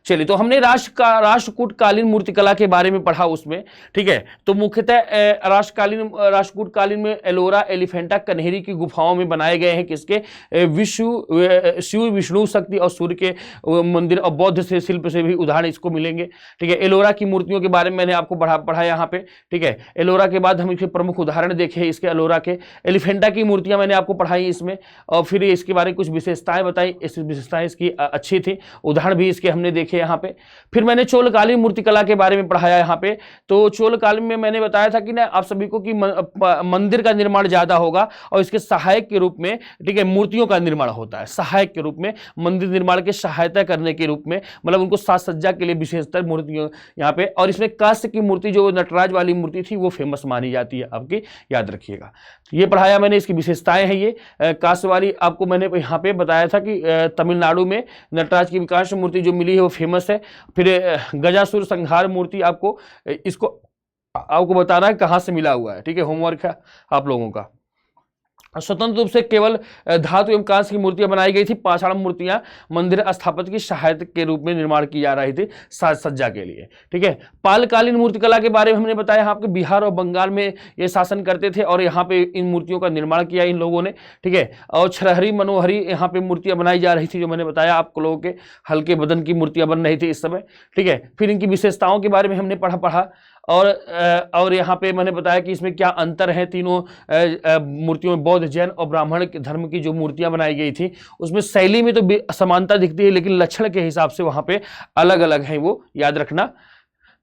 चलिए, तो हमने राष्ट्रकूटकालीन मूर्तिकला के बारे में पढ़ा उसमें। ठीक है, तो मुख्यतः राष्ट्रकूटकालीन में एलोरा एलिफेंटा कन्हेरी की गुफाओं में बनाए गए हैं किसके, शिव विष्णु शक्ति और सूर्य के मंदिर और बौद्ध से शिल्प से भी उदाहरण इसको मिलेंगे। ठीक है, एलोरा की मूर्तियों के बारे में मैंने आपको पढ़ा यहाँ पे। ठीक है, एलोरा के बाद हम इसके प्रमुख उदाहरण देखे इसके एलोरा के। एलिफेंटा की मूर्तियां मैंने आपको पढ़ाई इसमें, और फिर इसके बारे में कुछ विशेषताएं बताई, इस विशेषताएं इसकी अच्छी थी, उदाहरण भी इसके हमने देखे यहाँ पे। फिर मैंने चोलकालीन मूर्तिकला के बारे में पढ़ाया यहाँ पे। तो चोलकालीन में मैंने बताया था कि ना आप सभी को कि मंदिर का निर्माण ज्यादा होगा और इसके सहायक के रूप में, ठीक है, मूर्तियों का निर्माण होता है सहायक के रूप में, मंदिर निर्माण की सहायता करने के रूप में, मतलब उनको साज सज्जा के लिए विशेषतर मूर्तियों यहाँ पे। और इसमें कांस्य की मूर्ति जो नटराज वाली मूर्ति थी वो फेमस मानी जाती है, आपकी याद रखिएगा। ये पढ़ाया मैंने, इसकी विशेषताएं हैं ये कांस्य वाली। आपको मैंने यहाँ पे बताया था कि तमिलनाडु में नटराज की कांस्य मूर्ति जो मिली है वो फेमस है। फिर गजासुर संहार मूर्ति आपको बताना है कहां से मिला हुआ है। ठीक है, होमवर्क है आप लोगों का। स्वतंत्र रूप से केवल धातु एवं कांस्य की मूर्तियां बनाई गई थी। पाषाण मूर्तियां मंदिर स्थापत्य की सहायता के रूप में निर्माण की जा रही थी साज सज्जा के लिए। ठीक है, पालकालीन मूर्तिकला के बारे में हमने बताया, आपके बिहार और बंगाल में ये शासन करते थे और यहाँ पे इन मूर्तियों का निर्माण किया इन लोगों ने। ठीक है, और छरहरी मनोहरी यहाँ पे मूर्तियां बनाई जा रही थी, जो मैंने बताया आप लोगों के हल्के बदन की मूर्तियां बन रही थी इस समय। ठीक है, फिर इनकी विशेषताओं के बारे में हमने पढ़ा और यहाँ पे मैंने बताया कि इसमें क्या अंतर है तीनों मूर्तियों में। बौद्ध, जैन और ब्राह्मण के धर्म की जो मूर्तियां बनाई गई थी उसमें शैली में तो समानता दिखती है, लेकिन लक्षण के हिसाब से वहां पे अलग अलग है, वो याद रखना।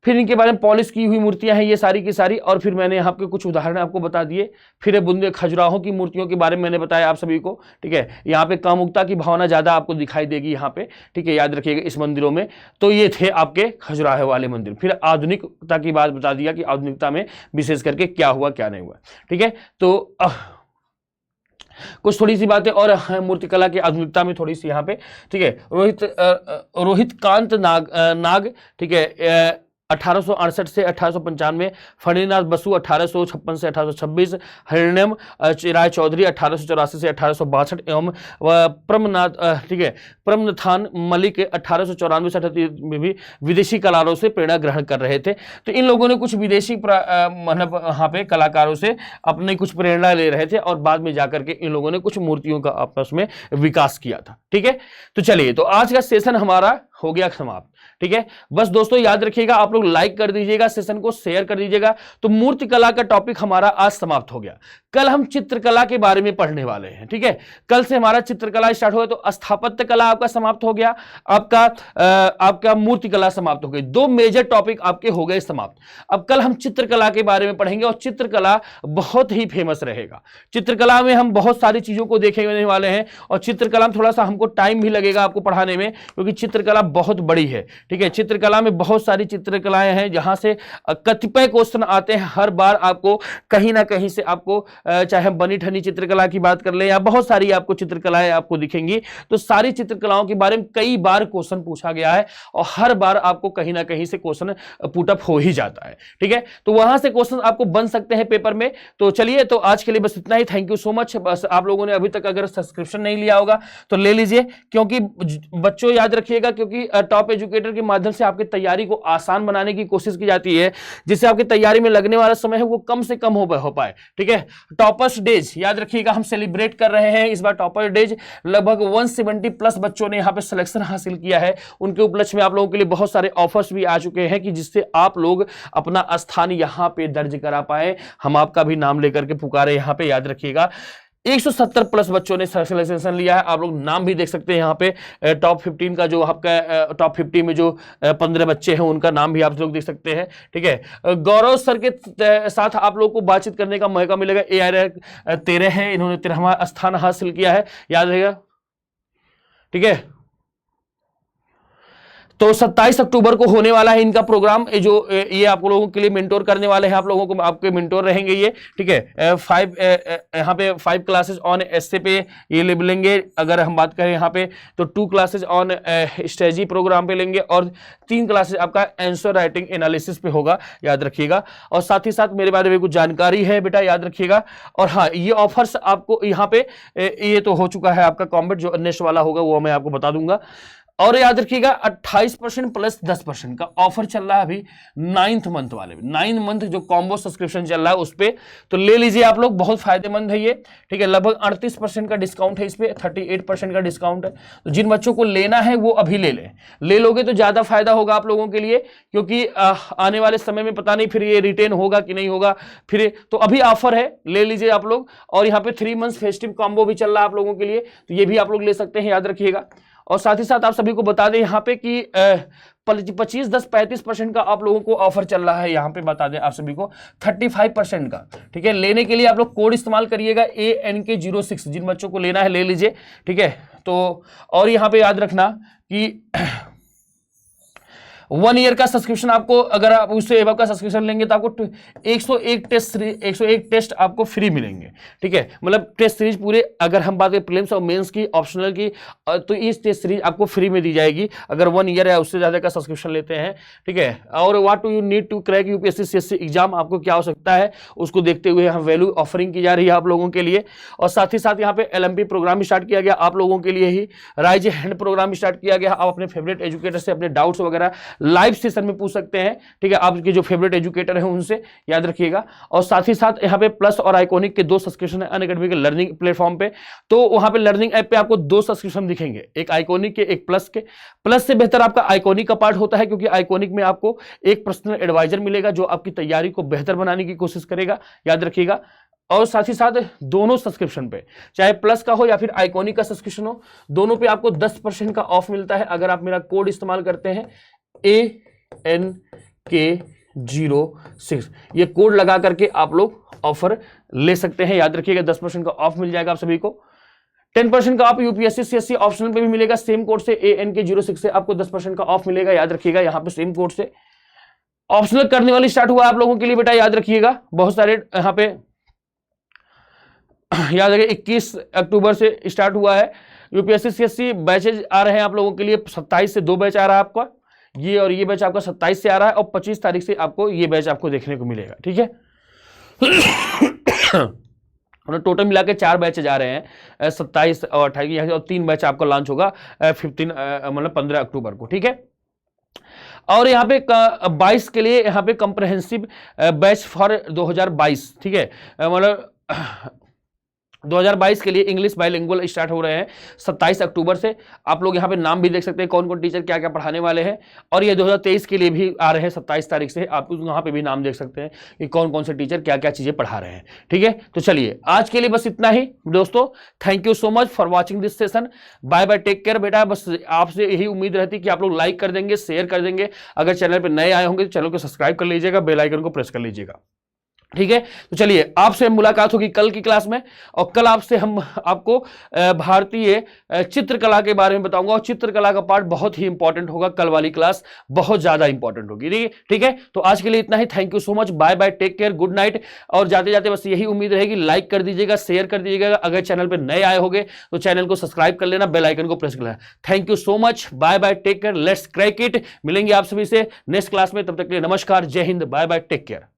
फिर इनके बारे में पॉलिश की हुई मूर्तियां हैं ये सारी की सारी, और फिर मैंने यहाँ पे कुछ उदाहरण आपको बता दिए। फिर बुंदे खजुराहों की मूर्तियों के बारे में मैंने बताया आप सभी को। ठीक है, यहाँ पे कामुकता की भावना ज्यादा आपको दिखाई देगी यहाँ पे। ठीक है, याद रखिएगा इस मंदिरों में। तो ये थे आपके खजुराहो वाले मंदिर। फिर आधुनिकता की बात बता दिया कि आधुनिकता में विशेष करके क्या हुआ क्या नहीं हुआ। ठीक है, तो कुछ थोड़ी सी बातें और मूर्तिकला की आधुनिकता में थोड़ी सी यहाँ पे। ठीक है, रोहित कांत नाग ठीक है 1868 से 1895, फणिनाथ बसु 1856 से 1826, हरिण्यम राय चौधरी 1884 से 1862 एवं प्रमनाथ ठीक है प्रमनाथन मलिक 1894 से 1833 में भी विदेशी कलाकारों से प्रेरणा ग्रहण कर रहे थे। तो इन लोगों ने कुछ विदेशी मतलब वहाँ पे कलाकारों से अपने कुछ प्रेरणा ले रहे थे और बाद में जाकर के इन लोगों ने कुछ मूर्तियों का आपस में विकास किया था। ठीक है, तो चलिए, तो आज का सेशन हमारा हो गया समाप्त। ठीक है, बस दोस्तों याद रखिएगा, आप लोग लाइक कर दीजिएगा, सेशन को शेयर कर दीजिएगा। तो मूर्तिकला का टॉपिक हमारा आज समाप्त हो गया। कल हम चित्रकला के बारे में पढ़ने वाले हैं। ठीक है, कल से हमारा चित्रकला स्टार्ट हो गया। तो स्थापत्य कला आपका समाप्त हो गया, आपका मूर्तिकला समाप्त हो गई। दो मेजर टॉपिक आपके हो गए समाप्त। अब कल हम चित्रकला के बारे में पढ़ेंगे और चित्रकला बहुत ही फेमस रहेगा। चित्रकला में हम बहुत सारी चीजों को देखने वाले हैं और चित्रकला में थोड़ा सा हमको टाइम भी लगेगा आपको पढ़ाने में, क्योंकि चित्रकला बहुत बड़ी है। ठीक है, चित्रकला में बहुत सारी चित्रकलाएं हैं जहां से कतिपय क्वेश्चन आते हैं हर बार। आपको कहीं ना कहीं से आपको चाहे हम बनी ठनी चित्रकला की बात कर ले या बहुत सारी आपको चित्रकलाएं आपको दिखेंगी, तो सारी चित्रकलाओं के बारे में कई बार क्वेश्चन पूछा गया है और हर बार आपको कहीं ना कहीं से क्वेश्चन पुटअप हो ही जाता है। ठीक है, तो वहां से क्वेश्चन आपको बन सकते हैं पेपर में। तो चलिए, तो आज के लिए बस इतना ही। Thank you so much. बस आप लोगों ने अभी तक अगर सब्सक्रिप्शन नहीं लिया होगा तो ले लीजिए, क्योंकि बच्चों याद रखिएगा, क्योंकि कि टॉप एजुकेटर के माध्यम से आपकी तैयारी को आसान बनाने की कोशिश की जाती है, जिससे आपकी तैयारी में लगने वाला समय है वो कम से कम हो पाए। ठीक है, टॉपर्स डेज याद रखिएगा, हम सेलिब्रेट कर रहे हैं इस बार टॉपर डेज। लगभग 170 प्लस बच्चों ने यहाँ पे सिलेक्शन हासिल किया है। उनके उपलक्ष्य में आप लोगों के लिए बहुत सारे ऑफर्स भी आ चुके हैं कि जिससे आप लोग अपना स्थान यहाँ पे दर्ज करा पाए। हम आपका भी नाम लेकर के पुकारे यहाँ पे, याद रखिएगा। 170 प्लस बच्चों ने सिलेक्शन लिया है। आप लोग नाम भी देख सकते हैं यहाँ पे, टॉप 15 का जो आपका टॉप 50 में जो 15 बच्चे हैं उनका नाम भी आप लोग देख सकते हैं। ठीक है, गौरव सर के साथ आप लोग को बातचीत करने का मौका मिलेगा। AR 13 है, इन्होंने 13वां स्थान हासिल किया है, याद रहेगा। ठीक है, तो 27 अक्टूबर को होने वाला है इनका प्रोग्राम। ये आप लोगों के लिए मेंटोर करने वाले हैं, आप लोगों को आपके मेंटोर रहेंगे ये। ठीक है, यहाँ पे 5 क्लासेस ऑन एस्से पे ये लेंगे। अगर हम बात करें यहाँ पे तो 2 क्लासेस ऑन स्ट्रेटजी प्रोग्राम पे लेंगे और 3 क्लासेस आपका आंसर राइटिंग एनालिसिस पे होगा, याद रखिएगा। और साथ ही साथ मेरे बारे में कुछ जानकारी है बेटा, याद रखिएगा। और हाँ, ये ऑफर्स आपको यहाँ पे ये तो हो चुका है आपका कॉम्बेट, जो नेक्स्ट वाला होगा वो मैं आपको बता दूंगा। और याद रखिएगा 28% प्लस 10% का ऑफर चल रहा है अभी 9th मंथ वाले में। 9 मंथ जो कॉम्बो सब्सक्रिप्शन चल रहा है उस पे तो ले लीजिए आप लोग, बहुत फायदेमंद है ये। ठीक है, लगभग 38% का डिस्काउंट है इस पे, 38% का डिस्काउंट है। तो जिन बच्चों को लेना है वो अभी ले लोगे तो ज्यादा फायदा होगा आप लोगों के लिए, क्योंकि आने वाले समय में पता नहीं फिर ये रिटेन होगा कि नहीं होगा फिर। तो अभी ऑफर है, ले लीजिए आप लोग। और यहाँ पे 3 मंथ्स फेस्टिव कॉम्बो भी चल रहा है आप लोगों के लिए, तो ये भी आप लोग ले सकते हैं, याद रखिएगा। और साथ ही साथ आप सभी को बता दें यहाँ पे कि 25-10-35% का आप लोगों को ऑफर चल रहा है। यहाँ पे बता दें आप सभी को 35% का। ठीक है, लेने के लिए आप लोग कोड इस्तेमाल करिएगा ANK06। जिन बच्चों को लेना है ले लीजिए। ठीक है, तो और यहाँ पे याद रखना कि 1 ईयर का सब्सक्रिप्शन आपको, अगर आप उससे एबव का सब्सक्रिप्शन लेंगे तो आपको 101 टेस्ट आपको फ्री मिलेंगे। ठीक है, मतलब टेस्ट सीरीज पूरे, अगर हम बात करें प्रीलिम्स और मेंस की, ऑप्शनल की, तो इस टेस्ट सीरीज आपको फ्री में दी जाएगी अगर 1 ईयर या उससे ज्यादा का सब्सक्रिप्शन लेते हैं। ठीक है, और what do you need to crack UPSC CSC exam, आपको क्या हो सकता है उसको देखते हुए यहाँ वैल्यू ऑफरिंग की जा रही है आप लोगों के लिए। और साथ ही साथ यहाँ पे LMP प्रोग्राम स्टार्ट किया गया आप लोगों के लिए ही। राइज हैंड प्रोग्राम स्टार्ट किया गया। आप अपने फेवरेट एजुकेटर से अपने डाउट्स वगैरह लाइव सेशन में पूछ सकते हैं। ठीक है, आपके जो फेवरेट एजुकेटर हैं उनसे, याद रखिएगा। और साथ ही साथ यहाँ पे प्लस और आइकॉनिक के 2 सब्सक्रिप्शन है अनअकैडमी के लर्निंग प्लेटफॉर्म पे। तो वहां पे लर्निंग ऐप पे आपको 2 सब्सक्रिप्शन दिखेंगे, एक आइकॉनिक के, एक प्लस के। प्लस से बेहतर आपका आइकॉनिक का पार्ट होता है, क्योंकि आइकॉनिक में आपको एक पर्सनल एडवाइजर मिलेगा जो आपकी तैयारी को बेहतर बनाने की कोशिश करेगा, याद रखिएगा। और साथ ही साथ दोनों सब्सक्रिप्शन पे, चाहे प्लस का हो या फिर आइकॉनिक का सब्सक्रिप्शन हो, दोनों पे आपको 10% का ऑफ मिलता है अगर आप मेरा कोड इस्तेमाल करते हैं ANK06। ये कोड लगा करके आप लोग ऑफर ले सकते हैं, याद रखिएगा। 10% का ऑफ मिल जाएगा आप सभी को। 10% का आप UPSC CSC ऑप्शनल पे भी मिलेगा, सेम कोड से ANK06 से आपको 10% का ऑफ मिलेगा, याद रखिएगा। यहाँ पे सेम कोड से ऑप्शनल करने वाली स्टार्ट हुआ आप लोगों के लिए बेटा, याद रखिएगा। बहुत सारे यहाँ पे याद रखिए 21 अक्टूबर से स्टार्ट हुआ है। UPSC CSC बैचेज आ रहे हैं आप लोगों के लिए। 27 से 2 बैच आ रहा है आपका, ये और ये बैच आपका 27 से आ रहा है, और 25 तारीख से आपको ये बैच आपको देखने को मिलेगा। ठीक है, टोटल मिला के 4 बैच जा रहे हैं, 27 और 28, और 3 बैच आपका लॉन्च होगा 15 अक्टूबर को। ठीक है, और यहाँ पे 22 के लिए यहाँ पे कंप्रहेंसिव बैच फॉर 2022। ठीक है, मतलब 2022 के लिए इंग्लिश बाइलिंगुअल स्टार्ट हो रहे हैं 27 अक्टूबर से। आप लोग यहाँ पे नाम भी देख सकते हैं कौन कौन टीचर क्या क्या पढ़ाने वाले हैं। और ये 2023 के लिए भी आ रहे हैं 27 तारीख से। आप वहाँ पे भी नाम देख सकते हैं कि कौन कौन से टीचर क्या क्या चीजें पढ़ा रहे हैं। ठीक है, तो चलिए आज के लिए बस इतना ही दोस्तों। Thank you so much for watching this session. Bye bye, take care बेटा। बस आपसे यही उम्मीद रहती है कि आप लोग लाइक कर देंगे, शेयर कर देंगे। अगर चैनल पर नए आए होंगे तो चैनल को सब्सक्राइब कर लीजिएगा, बेल आइकन को प्रेस कर लीजिएगा। ठीक है, तो चलिए आपसे मुलाकात होगी कल की क्लास में। और कल आपसे हम आपको भारतीय चित्रकला के बारे में बताऊंगा, और चित्रकला का पार्ट बहुत ही इंपॉर्टेंट होगा। कल वाली क्लास बहुत ज्यादा इंपॉर्टेंट होगी। ठीक है, तो आज के लिए इतना ही। Thank you so much, bye bye, take care, good night. और जाते जाते बस यही उम्मीद रहेगी, लाइक कर दीजिएगा, शेयर कर दीजिएगा। अगर चैनल पर नए आए होंगे तो चैनल को सब्सक्राइब कर लेना, बेल आइकन को प्रेस कर लेना। Thank you so much, bye bye, take care, let's crack it. मिलेंगे आप सभी से नेक्स्ट क्लास में, तब तक के लिए नमस्कार, जय हिंद, बाय बाय, टेक केयर।